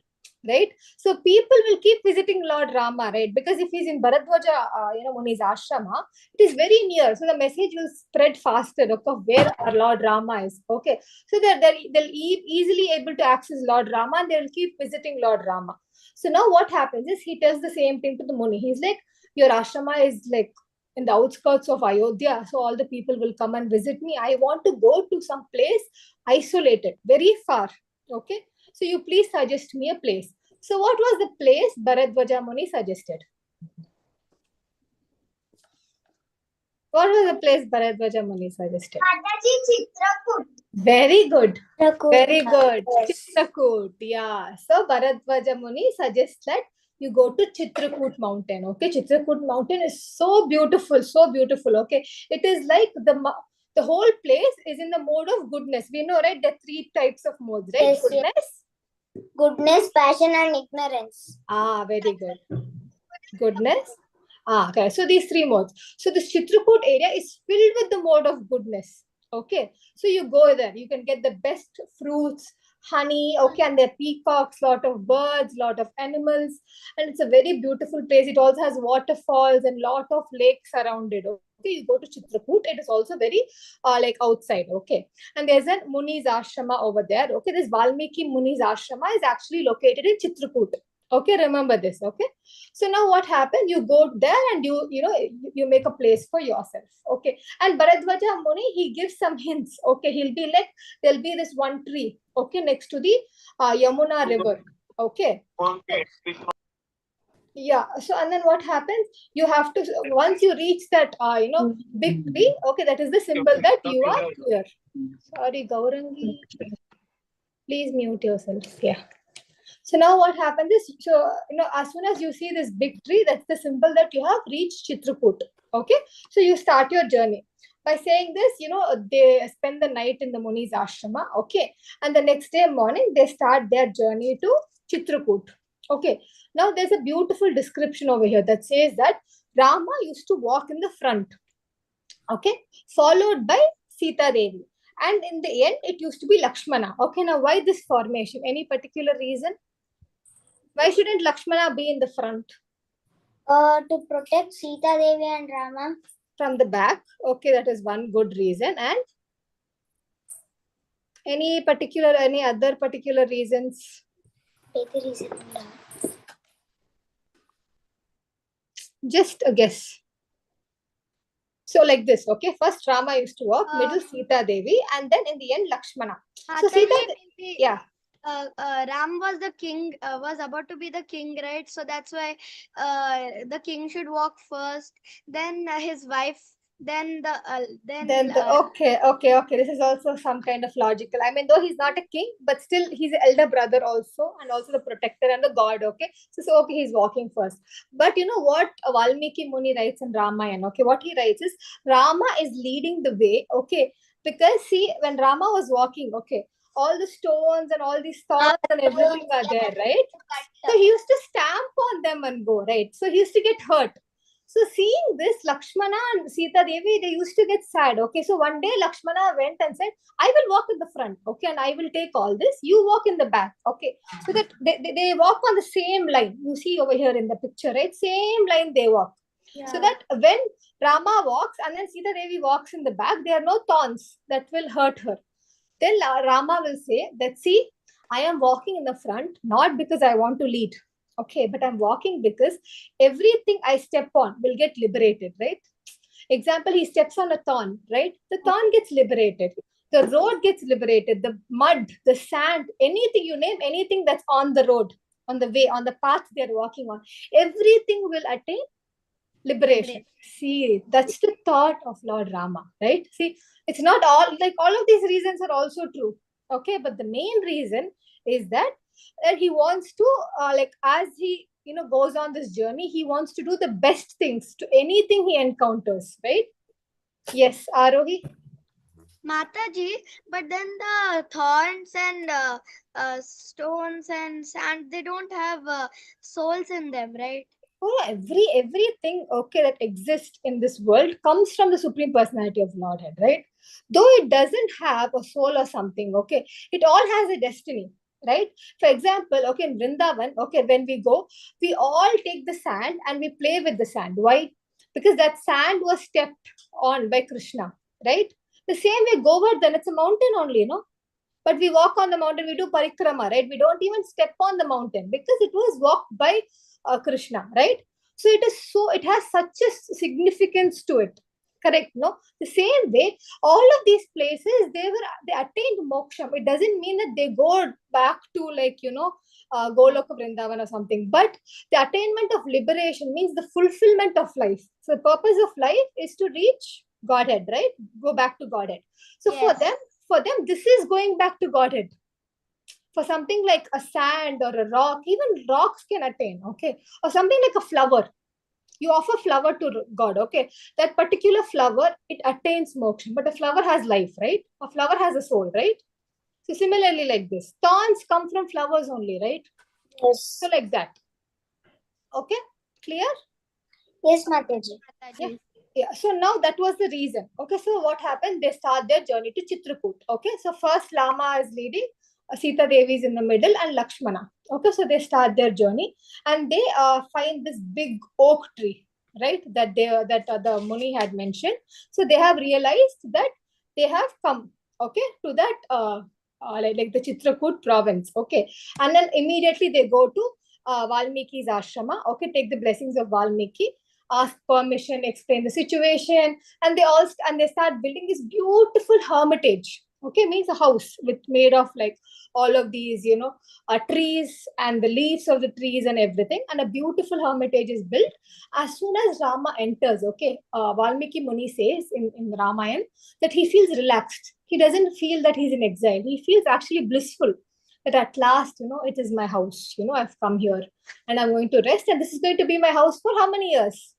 [SPEAKER 2] right? So people will keep visiting Lord Rama, right? Because if he's in Bharadwaja, Muni's ashrama, it is very near. So the message will spread faster, okay, of where our Lord Rama is, okay? So they'll easily able to access Lord Rama and they'll keep visiting Lord Rama. So now what happens is he tells the same thing to the Muni. He's like, your ashrama is like in the outskirts of Ayodhya. So all the people will come and visit me. I want to go to some place isolated, very far. Okay. So you please suggest me a place. So what was the place Bharadwaja Muni suggested? What was the place Bharadwaja Muni suggested? Very good. Very good.
[SPEAKER 1] Yes.
[SPEAKER 2] Chitrakoot. Yeah. So Bharadwaja Muni suggests that you go to Chitrakoot mountain. Okay. Chitrakoot mountain is so beautiful. So beautiful. Okay. It is like the whole place is in the mode of goodness. We know, right? There are 3 types of modes, right?
[SPEAKER 1] Yes,
[SPEAKER 2] Goodness.
[SPEAKER 1] Goodness, passion, and ignorance.
[SPEAKER 2] Very good. Goodness. Okay. So these 3 modes. So this Chitrakoot area is filled with the mode of goodness. Okay. So you go there. You can get the best fruits, honey. Okay. And there are peacocks, lot of birds, lot of animals. And it's a very beautiful place. It also has waterfalls and lot of lakes around it. Okay. You go to Chitrakoot. It is also very like outside. Okay. And there's a Muni's ashrama over there. Okay. This Valmiki Muni's ashrama is actually located in Chitrakoot. Okay, remember this. Okay, so now what happens? You go there and you make a place for yourself. Okay, and Bharadwaja Muni, he gives some hints. Okay, he'll be like, there'll be this one tree. Okay, next to the Yamuna river. Okay. Yeah. So and then what happens? You have to, once you reach that big tree. Okay, that is the symbol that you are here. Sorry, Gaurangi. Please mute yourself. Yeah. So now what happens is, so as soon as you see this big tree, that's the symbol that you have reached Chitrakoot. Okay, so you start your journey by saying this. They spend the night in the Muni's ashrama. Okay, and the next day morning they start their journey to Chitrakoot. Okay, now there's a beautiful description over here that says that Rama used to walk in the front. Okay, followed by Sita Devi. And in the end, it used to be Lakshmana. Okay, now why this formation? Any particular reason? Why shouldn't Lakshmana be in the front?
[SPEAKER 1] To protect Sita Devi and Rama.
[SPEAKER 2] From the back. Okay, that is one good reason. And any other particular reasons? Just a guess. So like this, okay? First Rama used to walk, middle Sita Devi, and then in the end Lakshmana. So yeah.
[SPEAKER 3] Ram was the king, was about to be the king, right? So that's why the king should walk first, then his wife, then
[SPEAKER 2] okay. This is also some kind of logical. I mean, though he's not a king, but still he's the elder brother also, and also the protector and the god. Okay, so okay, he's walking first. But you know what Valmiki Muni writes in Ramayana? Okay, what he writes is Rama is leading the way. Okay, because see, when Rama was walking, okay, all the stones and all these thorns and everything are there, right? So he used to stamp on them and go, right? So he used to get hurt. So seeing this, Lakshmana and Sita Devi, they used to get sad. Okay, so one day Lakshmana went and said, I will walk in the front, okay, and I will take all this. You walk in the back, okay. So that they walk on the same line. You see over here in the picture, right? Same line they walk. Yeah. So that when Rama walks and then Sita Devi walks in the back, there are no thorns that will hurt her. Then Rama will say that, see, I am walking in the front, not because I want to lead. Okay, but I'm walking because everything I step on will get liberated, right? Example, he steps on a thorn, right? The thorn gets liberated. The road gets liberated. The mud, the sand, anything you name, anything that's on the road, on the way, on the path they're walking on, everything will attain liberation. See, that's the thought of Lord Rama, right? See, it's not all of these reasons are also true. Okay, but the main reason is that he wants to as he goes on this journey, he wants to do the best things to anything he encounters, right? Yes, Arohi.
[SPEAKER 3] Mataji, but then the thorns and stones and sand, they don't have souls in them, right?
[SPEAKER 2] Oh, everything okay that exists in this world comes from the Supreme Personality of Lordhead, right? Though it doesn't have a soul or something, okay, it all has a destiny, right? For example, okay, in Vrindavan, okay, when we go, we all take the sand and we play with the sand. Why? Because that sand was stepped on by Krishna, right? The same way Govardhan, it's a mountain only, but we walk on the mountain, we do parikrama, right? We don't even step on the mountain because it was walked by Krishna, right? So it has such a significance to it. Correct? No? The same way, all of these places, they attained moksha. It doesn't mean that they go back to Goloka Vrindavan or something. But the attainment of liberation means the fulfillment of life. So the purpose of life is to reach Godhead, right? Go back to Godhead. So
[SPEAKER 3] Yes.
[SPEAKER 2] for them, this is going back to Godhead. For something like a sand or a rock, even rocks can attain, okay? Or something like a flower. You offer flower to God, okay? That particular flower, it attains moksha, but a flower has life, right? A flower has a soul, right? So similarly like this, thorns come from flowers only, right?
[SPEAKER 1] Yes.
[SPEAKER 2] So like that. Okay, clear?
[SPEAKER 1] Yes, Mataji.
[SPEAKER 3] Mataji.
[SPEAKER 2] Yeah, so now that was the reason. Okay, so what happened? They start their journey to Chitrakoot. Okay, so first Lama is leading, Sita Devi is in the middle, and Lakshmana. Okay, so they start their journey, and they find this big oak tree, right? That the Muni had mentioned. So they have realized that they have come, okay, to that like the Chitrakoot province. Okay, and then immediately they go to Valmiki's ashrama. Okay, take the blessings of Valmiki, ask permission, explain the situation, and they start building this beautiful hermitage. Okay, means a house with made of like all of these, trees and the leaves of the trees and everything, and a beautiful hermitage is built. As soon as Rama enters, okay, Valmiki Muni says in Ramayana that he feels relaxed. He doesn't feel that he's in exile. He feels actually blissful. That at last, it is my house. I've come here and I'm going to rest, and this is going to be my house for how many years?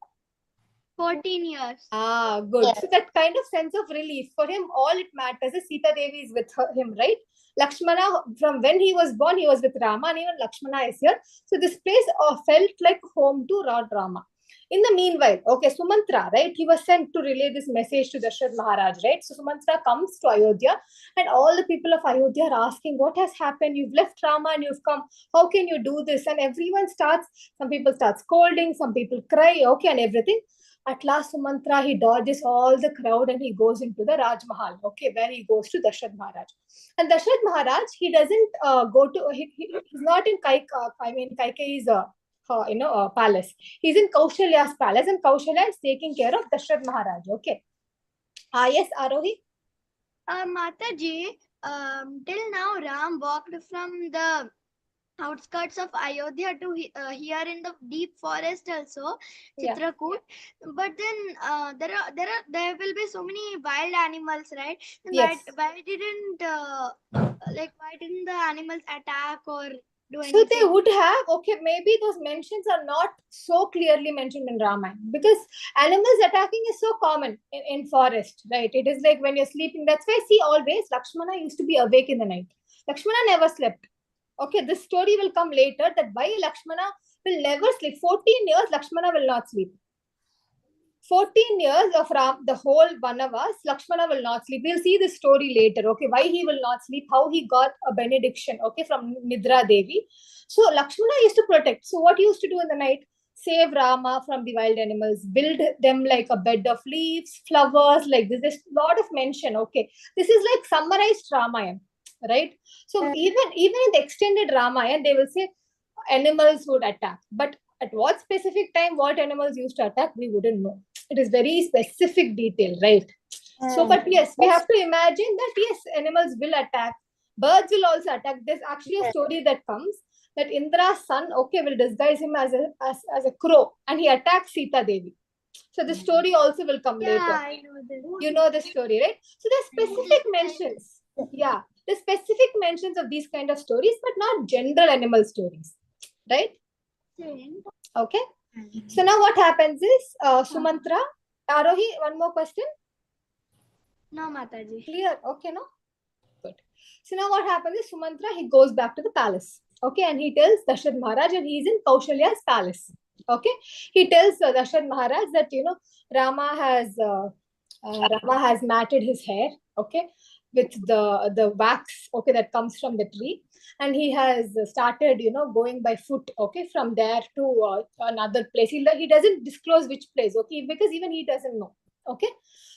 [SPEAKER 3] 14 years.
[SPEAKER 2] Ah, good.
[SPEAKER 1] Yes.
[SPEAKER 2] So that kind of sense of relief for him, all it matters is Sita Devi is with him, right? Lakshmana, from when he was born, he was with Rama, and even Lakshmana is here. So this place felt like home to Lord Rama. In the meanwhile, okay, Sumantra, right? He was sent to relay this message to Dashrath Maharaj, right? So Sumantra comes to Ayodhya, and all the people of Ayodhya are asking, what has happened? You've left Rama and you've come. How can you do this? And everyone starts, some people start scolding, some people cry, okay, and everything. At last, Sumantra, he dodges all the crowd and he goes into the Raj Mahal, okay, where he goes to Dashrath Maharaj. And Dashrath Maharaj, he doesn't go to, he's not in Kaikeyi's palace. He's in Kaushalya's palace, and Kaushalya is taking care of Dashrath Maharaj, okay. Yes, Arohi?
[SPEAKER 3] Mataji, till now Ram walked from the outskirts of Ayodhya to here in the deep forest also,
[SPEAKER 2] Yeah.
[SPEAKER 3] Chitrakoot. But then there will be so many wild animals, right? Then
[SPEAKER 2] Yes.
[SPEAKER 3] why didn't the animals attack or do
[SPEAKER 2] So
[SPEAKER 3] anything?
[SPEAKER 2] they would have, okay, maybe those mentions are not so clearly mentioned in Ramayana, because animals attacking is so common in forest, right? It is like when you're sleeping. That's why, see, always Lakshmana used to be awake in the night. Lakshmana never slept. Okay, this story will come later, that why Lakshmana will never sleep. 14 years, Lakshmana will not sleep. 14 years of the whole Vanavas, Lakshmana will not sleep. We'll see this story later, okay, why he will not sleep, how he got a benediction, okay, from Nidra Devi. So Lakshmana used to protect. So what he used to do in the night? Save Rama from the wild animals, build them like a bed of leaves, flowers, like this. There's a lot of mention, okay. This is like summarized Ramayana, right? So even in the extended Ramayana, they will say animals would attack. But at what specific time, what animals used to attack, we wouldn't know. It is very specific detail, right? So, but yes, we have to imagine that yes, animals will attack. Birds will also attack. There's actually a story that comes that Indra's son, okay, will disguise him as a crow, and he attacks Sita Devi. So the story also will come later.
[SPEAKER 3] I know this.
[SPEAKER 2] You know the story, right? So there's specific mentions. Yeah, there's specific mentions of these kind of stories, but not general animal stories, right? Okay. So now what happens is, Sumantra, Arohi, one more question?
[SPEAKER 3] No, Mataji.
[SPEAKER 2] Clear? Okay, no? Good. So now what happens is, Sumantra, he goes back to the palace. Okay, and he tells Dashrath Maharaj, and he's in Kaushalya's palace. Okay, he tells Dashrath Maharaj that, Rama has matted his hair, okay, with the wax, okay, that comes from the tree, and he has started, going by foot, okay, from there to another place. He doesn't disclose which place, okay, because even he doesn't know, okay.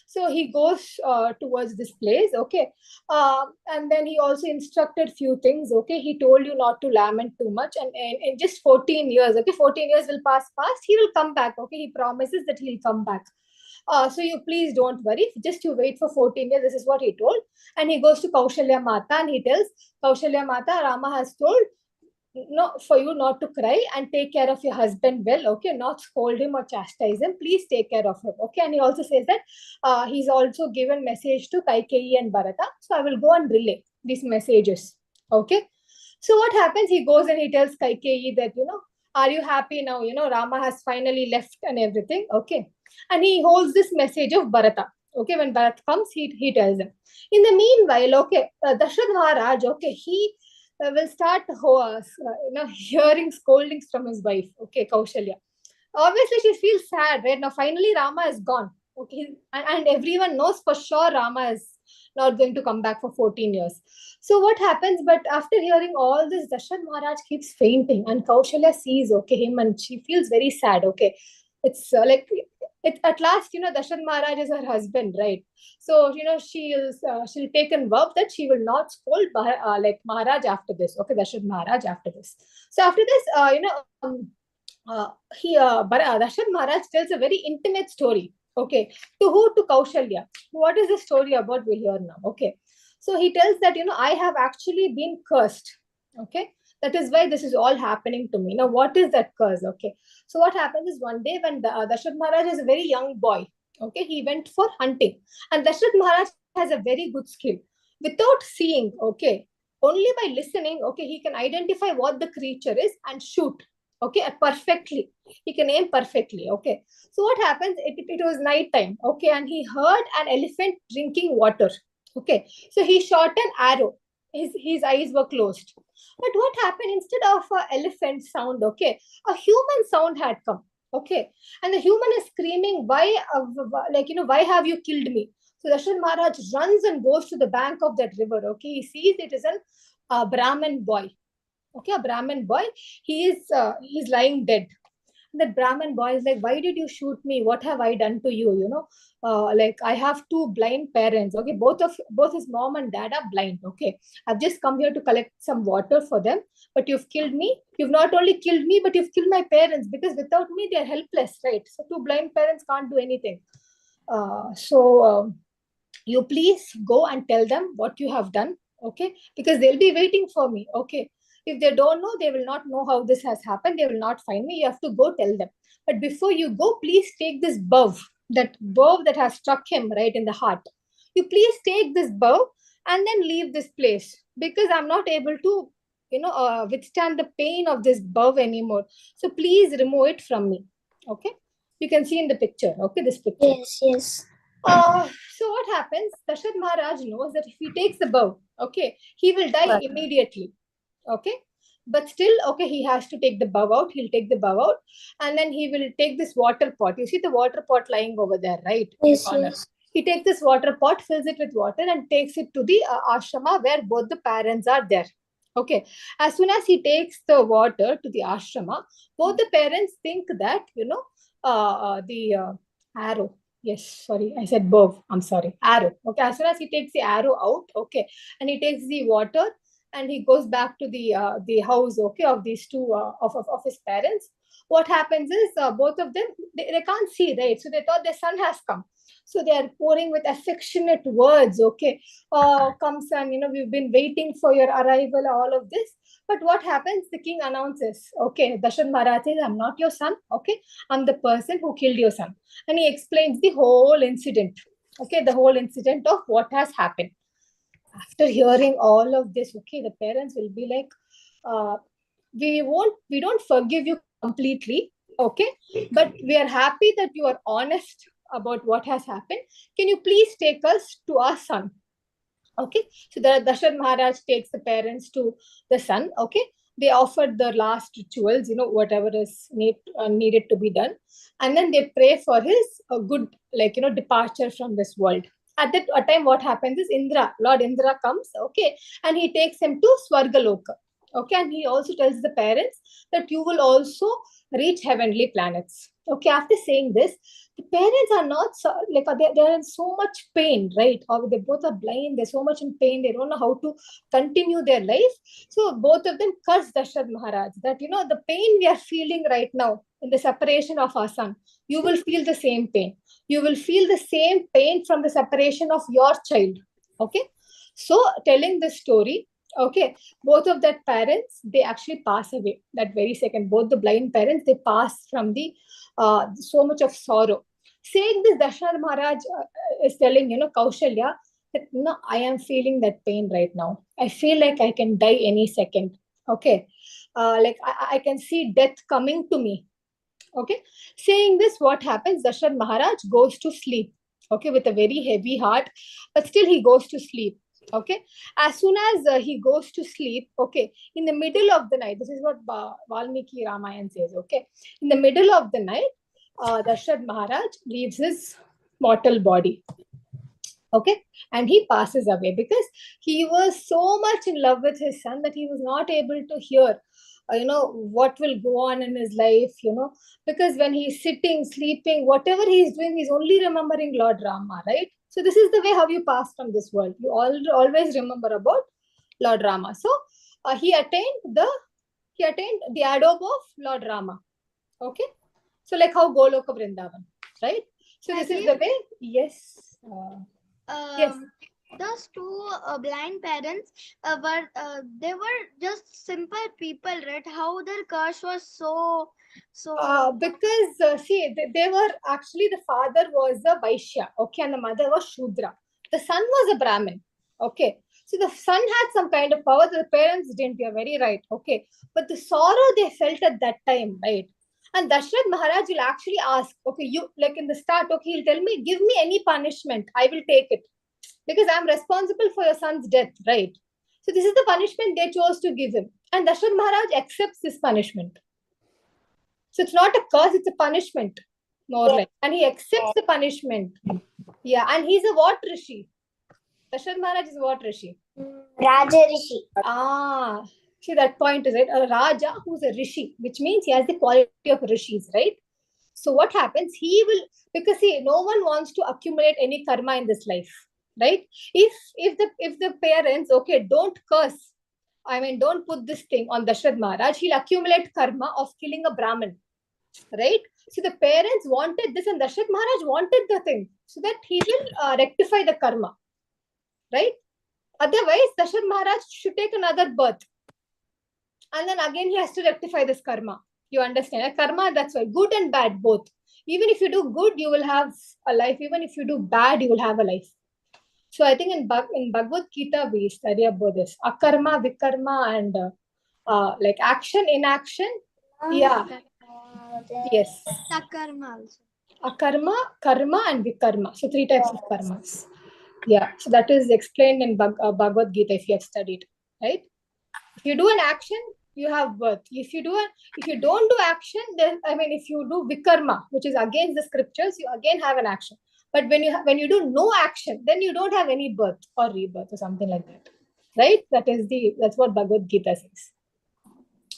[SPEAKER 2] So he goes towards this place, okay. And then he also instructed few things, okay. He told you not to lament too much, and in just 14 years, okay, 14 years will pass fast. He will come back, okay. He promises that he'll come back. So you please don't worry. Just you wait for 14 years. This is what he told. And he goes to Kaushalya Mata and he tells Kaushalya Mata, Rama has told no, for you not to cry and take care of your husband well, okay, not scold him or chastise him, please take care of him, okay. And he also says that he's also given message to Kaikeyi and Bharata, so I will go and relay these messages, okay. So what happens, he goes and he tells Kaikeyi that, are you happy now, Rama has finally left and everything, okay. And he holds this message of Bharata, okay. When Bharat comes, he tells him. In the meanwhile, okay, Dashrath Maharaj, okay, he will start hearing scoldings from his wife, okay, Kaushalya. Obviously, she feels sad, right? Now, finally, Rama is gone, okay, and everyone knows for sure Rama is not going to come back for 14 years. So what happens? But after hearing all this, Dashrath Maharaj keeps fainting, and Kaushalya sees, okay, him, and she feels very sad, okay. It's at last, Dashrath Maharaj is her husband, right? So, she'll take an verb that she will not scold Maharaj after this, okay, Dashrath Maharaj after this. So after this, Dashrath Maharaj tells a very intimate story, okay. To who? To Kaushalya. What is the story about? We'll hear now, okay. So he tells that, I have actually been cursed, okay. That is why this is all happening to me. Now, what is that curse, okay? So what happens is one day when Dashrath Maharaj is a very young boy, okay, he went for hunting. And Dashrath Maharaj has a very good skill. Without seeing, okay, only by listening, okay, he can identify what the creature is and shoot, okay, perfectly. He can aim perfectly, okay. So what happens, it was night time, okay, and he heard an elephant drinking water, okay. So he shot an arrow. His eyes were closed. But what happened, instead of an elephant sound, okay, a human sound had come, okay. And the human is screaming, why, why have you killed me? So Dashrath Maharaj runs and goes to the bank of that river, okay. He sees it is a Brahmin boy, okay, a Brahmin boy. He's lying dead. That Brahmin boy is like, why did you shoot me? What have I done to you? I have two blind parents, okay. Both his mom and dad are blind, okay. I've just come here to collect some water for them, but you've killed me. You've not only killed me, but you've killed my parents, because without me they're helpless, right? So two blind parents can't do anything. You please go and tell them what you have done, okay, because they'll be waiting for me, okay. If they don't know, they will not know how this has happened. They will not find me. You have to go tell them. But before you go, please take this bow, that has struck him right in the heart. You please take this bow and then leave this place, because I'm not able to, withstand the pain of this bow anymore. So please remove it from me, okay. You can see in the picture, okay, this picture.
[SPEAKER 1] Yes.
[SPEAKER 2] So what happens? Dashrath Maharaj knows that if he takes the bow, okay, he will die immediately, okay. But still, okay, he has to take the bow out. He'll take the bow out, and then he will take this water pot. You see the water pot lying over there, right?
[SPEAKER 1] Yes.
[SPEAKER 2] He takes this water pot, fills it with water, and takes it to the ashrama where both the parents are there. Okay. As soon as he takes the water to the ashrama, both the parents think that, the arrow. Yes, sorry, I said bow. I'm sorry, arrow. Okay. As soon as he takes the arrow out, okay, and he takes the water and he goes back to the house, okay, of these two of his parents. What happens is both of them, they can't see, right? So they thought their son has come. So they are pouring with affectionate words, okay. Come son, we've been waiting for your arrival, all of this. But what happens? The king announces, okay, Dashrath Maharaj says, I'm not your son, okay. I'm the person who killed your son. And he explains the whole incident, okay, the whole incident of what has happened. After hearing all of this, okay, the parents will be like, we don't forgive you completely, okay, but we are happy that you are honest about what has happened. Can you please take us to our son? Okay, so the Dashrath Maharaj takes the parents to the son, okay. They offered the last rituals, whatever is needed to be done, and then they pray for his good, departure from this world. At that time, what happens is Lord Indra comes, okay, and he takes him to Swargaloka, okay, and he also tells the parents that you will also reach heavenly planets. Okay, after saying this, the parents are not so, like they're in so much pain, right? Or they both are blind, they're so much in pain, they don't know how to continue their life. So both of them curse Dasharatha Maharaj that, the pain we are feeling right now in the separation of our son, you will feel the same pain. You will feel the same pain from the separation of your child. Okay. So telling this story, okay, both of that parents, they actually pass away that very second. Both the blind parents, they pass from the so much of sorrow. Saying this, Dasharatha Maharaj is telling, Kaushalya, that, I am feeling that pain right now. I feel like I can die any second. Okay. Like I can see death coming to me. Okay. Saying this, what happens? Dasharatha Maharaj goes to sleep. Okay. With a very heavy heart, but still he goes to sleep. Okay. As soon as he goes to sleep, okay, in the middle of the night, this is what Valmiki Ramayana says. Okay. In the middle of the night, Dasharatha Maharaj leaves his mortal body. Okay. And he passes away because he was so much in love with his son that he was not able to hear, what will go on in his life, because when he's sitting, sleeping, whatever he's doing, he's only remembering Lord Rama, right? So this is the way how you pass from this world. You always remember about Lord Rama. So he attained the adobe of Lord Rama. Okay. So like how Goloka Vrindavan, right? So this is the way. Yes. Yes.
[SPEAKER 3] Those two blind parents they were just simple people, right? How their curse was so
[SPEAKER 2] because see, they were actually, the father was a Vaishya, okay, and the mother was Shudra. The son was a Brahmin, okay. So the son had some kind of power that the parents didn't. You're very right, okay. But the sorrow they felt at that time, right? And Dashrath Maharaj will actually ask, okay, you, like in the start, okay, he'll tell me, give me any punishment, I will take it, because I'm responsible for your son's death, right? So this is the punishment they chose to give him, and Dashrath Maharaj accepts this punishment. So it's not a curse, it's a punishment, more like. And he accepts the punishment. Yeah, and he's a what Rishi? Dasharatha Maharaj is what Rishi?
[SPEAKER 1] Raja Rishi.
[SPEAKER 2] See, that point is it. A Raja who's a Rishi, which means he has the quality of Rishis, right? So what happens? He will, because see, no one wants to accumulate any karma in this life, right? If the parents, okay, don't curse, I mean, don't put this thing on Dashrath Maharaj, he'll accumulate karma of killing a Brahmin. Right? So the parents wanted this, and Dashrath Maharaj wanted the thing so that he will rectify the karma. Right? Otherwise, Dashrath Maharaj should take another birth. And then again, he has to rectify this karma. You understand? Like karma, that's why. Good and bad, both. Even if you do good, you will have a life. Even if you do bad, you will have a life. So I think in Bhagavad Gita, we study about this. Akarma, Vikarma, and like action, inaction. Yeah. Yes.
[SPEAKER 3] Sakarma also.
[SPEAKER 2] Akarma, karma, and vikarma. So 3 types of karmas. Yeah. So that is explained in Bhagavad Gita if you have studied, right? If you do an action, you have birth. If you don't do action, then if you do vikarma, which is against the scriptures, you again have an action. But when you do no action, then you don't have any birth or rebirth or something like that, right? That's what Bhagavad Gita says.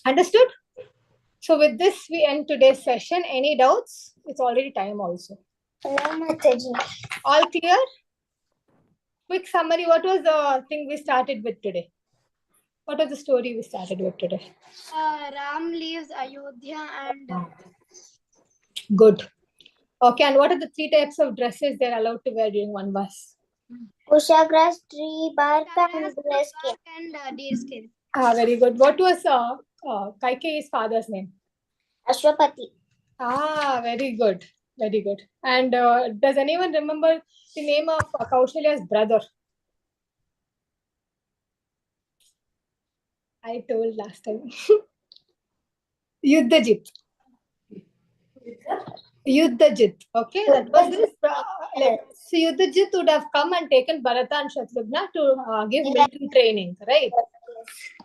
[SPEAKER 2] Understood? So with this, we end today's session. Any doubts? It's already time also. All clear? Quick summary. What was the thing we started with today? What was the story we started with today?
[SPEAKER 3] Ram leaves Ayodhya and...
[SPEAKER 2] Good. Okay, and what are the 3 types of dresses they're allowed to wear during one bus?
[SPEAKER 1] Kushagrass, tree bark, and
[SPEAKER 3] deer skin.
[SPEAKER 2] Very good. What was Kaikeyi's father's name?
[SPEAKER 1] Ashwapati.
[SPEAKER 2] Very good. Very good. And does anyone remember the name of Kaushalya's brother? I told last time. Yuddhajit. Yuddhajit. Okay, that was his. So Yuddhajit would have come and taken Bharata and Shatrugna to give military training, right?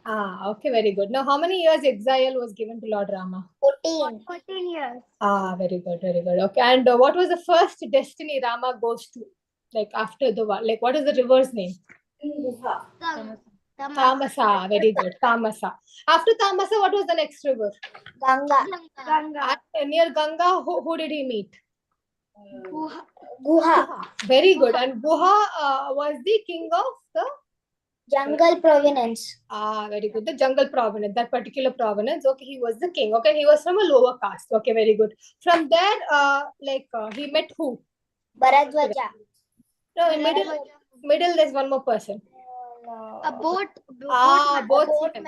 [SPEAKER 2] Okay, very good. Now, how many years exile was given to Lord Rama?
[SPEAKER 3] 14 years.
[SPEAKER 2] Very good, very good. Okay, and what was the first destiny Rama goes to? Like after the what is the river's name? Tamasa, very good. Tamasa. After Tamasa, what was the next river?
[SPEAKER 1] Ganga.
[SPEAKER 3] Ganga.
[SPEAKER 2] And near Ganga, who did he meet?
[SPEAKER 1] Guha.
[SPEAKER 2] Very good. And Guha was the king of the
[SPEAKER 1] Jungle provenance.
[SPEAKER 2] very good. The jungle province, that particular province. Okay, he was the king. Okay, he was from a lower caste. Okay, very good. From there, he met who?
[SPEAKER 1] Bharadwaja.
[SPEAKER 2] No, in middle, there's one more person.
[SPEAKER 3] A boat.
[SPEAKER 2] Boatman.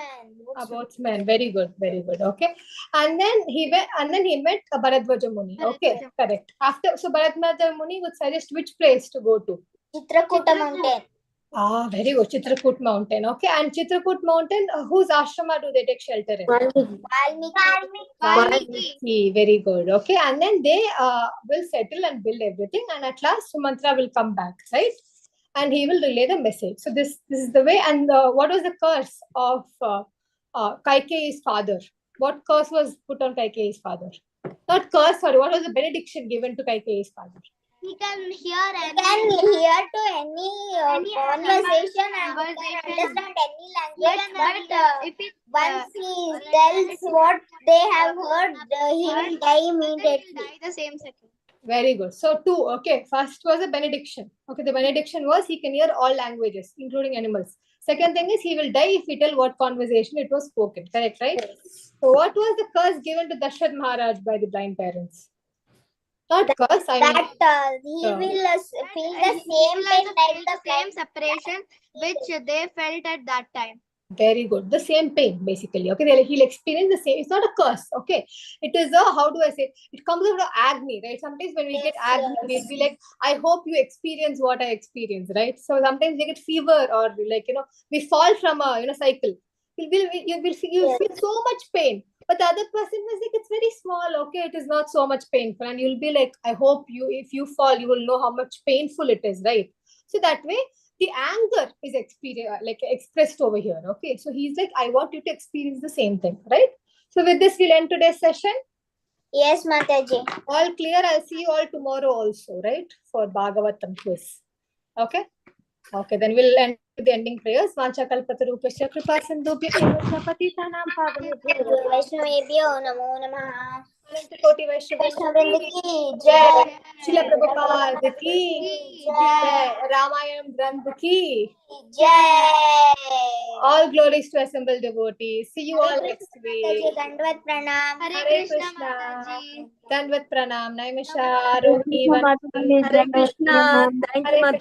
[SPEAKER 2] A boatsman. Very good, very good. Okay, and then he met Bharadwaja Muni. Okay, correct. After, so Bharadwaja Muni would suggest which place to go to.
[SPEAKER 1] Chitrakuta mountain.
[SPEAKER 2] Very good. Chitrakoot mountain. Okay, and Chitrakoot mountain, whose ashrama do they take shelter in? Valmiki. Very good. Okay, and then they will settle and build everything, and at last Sumantra will come back, right? And he will relay the message. So this is the way. And what was the curse of Kaikeyi's father? What curse was put on Kaikeyi's father? Not curse, sorry. What was the benediction given to Kaikeyi's father?
[SPEAKER 3] He can hear
[SPEAKER 1] to any conversation and understand any language, but
[SPEAKER 3] if it
[SPEAKER 1] once he tells what they have heard, he will die immediately.
[SPEAKER 3] The same second.
[SPEAKER 2] Very good. So two. Okay. First was a benediction. Okay. The benediction was he can hear all languages, including animals. Second thing is he will die if he tell what conversation it was spoken. Correct, right? Yes. So what was the curse given to Dashrath Maharaj by the blind parents? Not curse. I mean
[SPEAKER 1] he will feel the same pain like the
[SPEAKER 3] same separation which they felt at that time.
[SPEAKER 2] Very good. The same pain, basically. Okay, he'll experience the same. It's not a curse. Okay, it is a, how do I say? It comes out of agony, right? Sometimes when we get agony, we'll be like, I hope you experience what I experience, right? So sometimes we get fever, or like, we fall from a cycle. You feel so much pain, but the other person was like, it's very small. Okay, it is not so much painful, and you'll be like, I hope if you fall, you will know how much painful it is, right? So that way, the anger is expressed over here. Okay, so he's like, I want you to experience the same thing, right? So with this, we'll end today's session.
[SPEAKER 1] Yes, Mataji.
[SPEAKER 2] All clear. I'll see you all tomorrow also, right? For Bhagavatam quiz. Okay. Okay, then we'll end with the ending prayers. Vancha kalpatarupasya kripa sindhubhyo patitanam pavanebhyo
[SPEAKER 1] Vaishnavebhyo namo namaha.
[SPEAKER 2] Koti Vaishnavrinda
[SPEAKER 1] ki jai.
[SPEAKER 2] Srila Prabhupada ki jai. Ramayana Granth ki
[SPEAKER 1] jai.
[SPEAKER 2] All glories to assembled devotees. See you all next week.
[SPEAKER 1] Dandvat pranam.
[SPEAKER 3] Hare Krishna.
[SPEAKER 2] Dandvat pranam. Naimisha Rohini Hare
[SPEAKER 5] Krishna. Thank you, Mataji.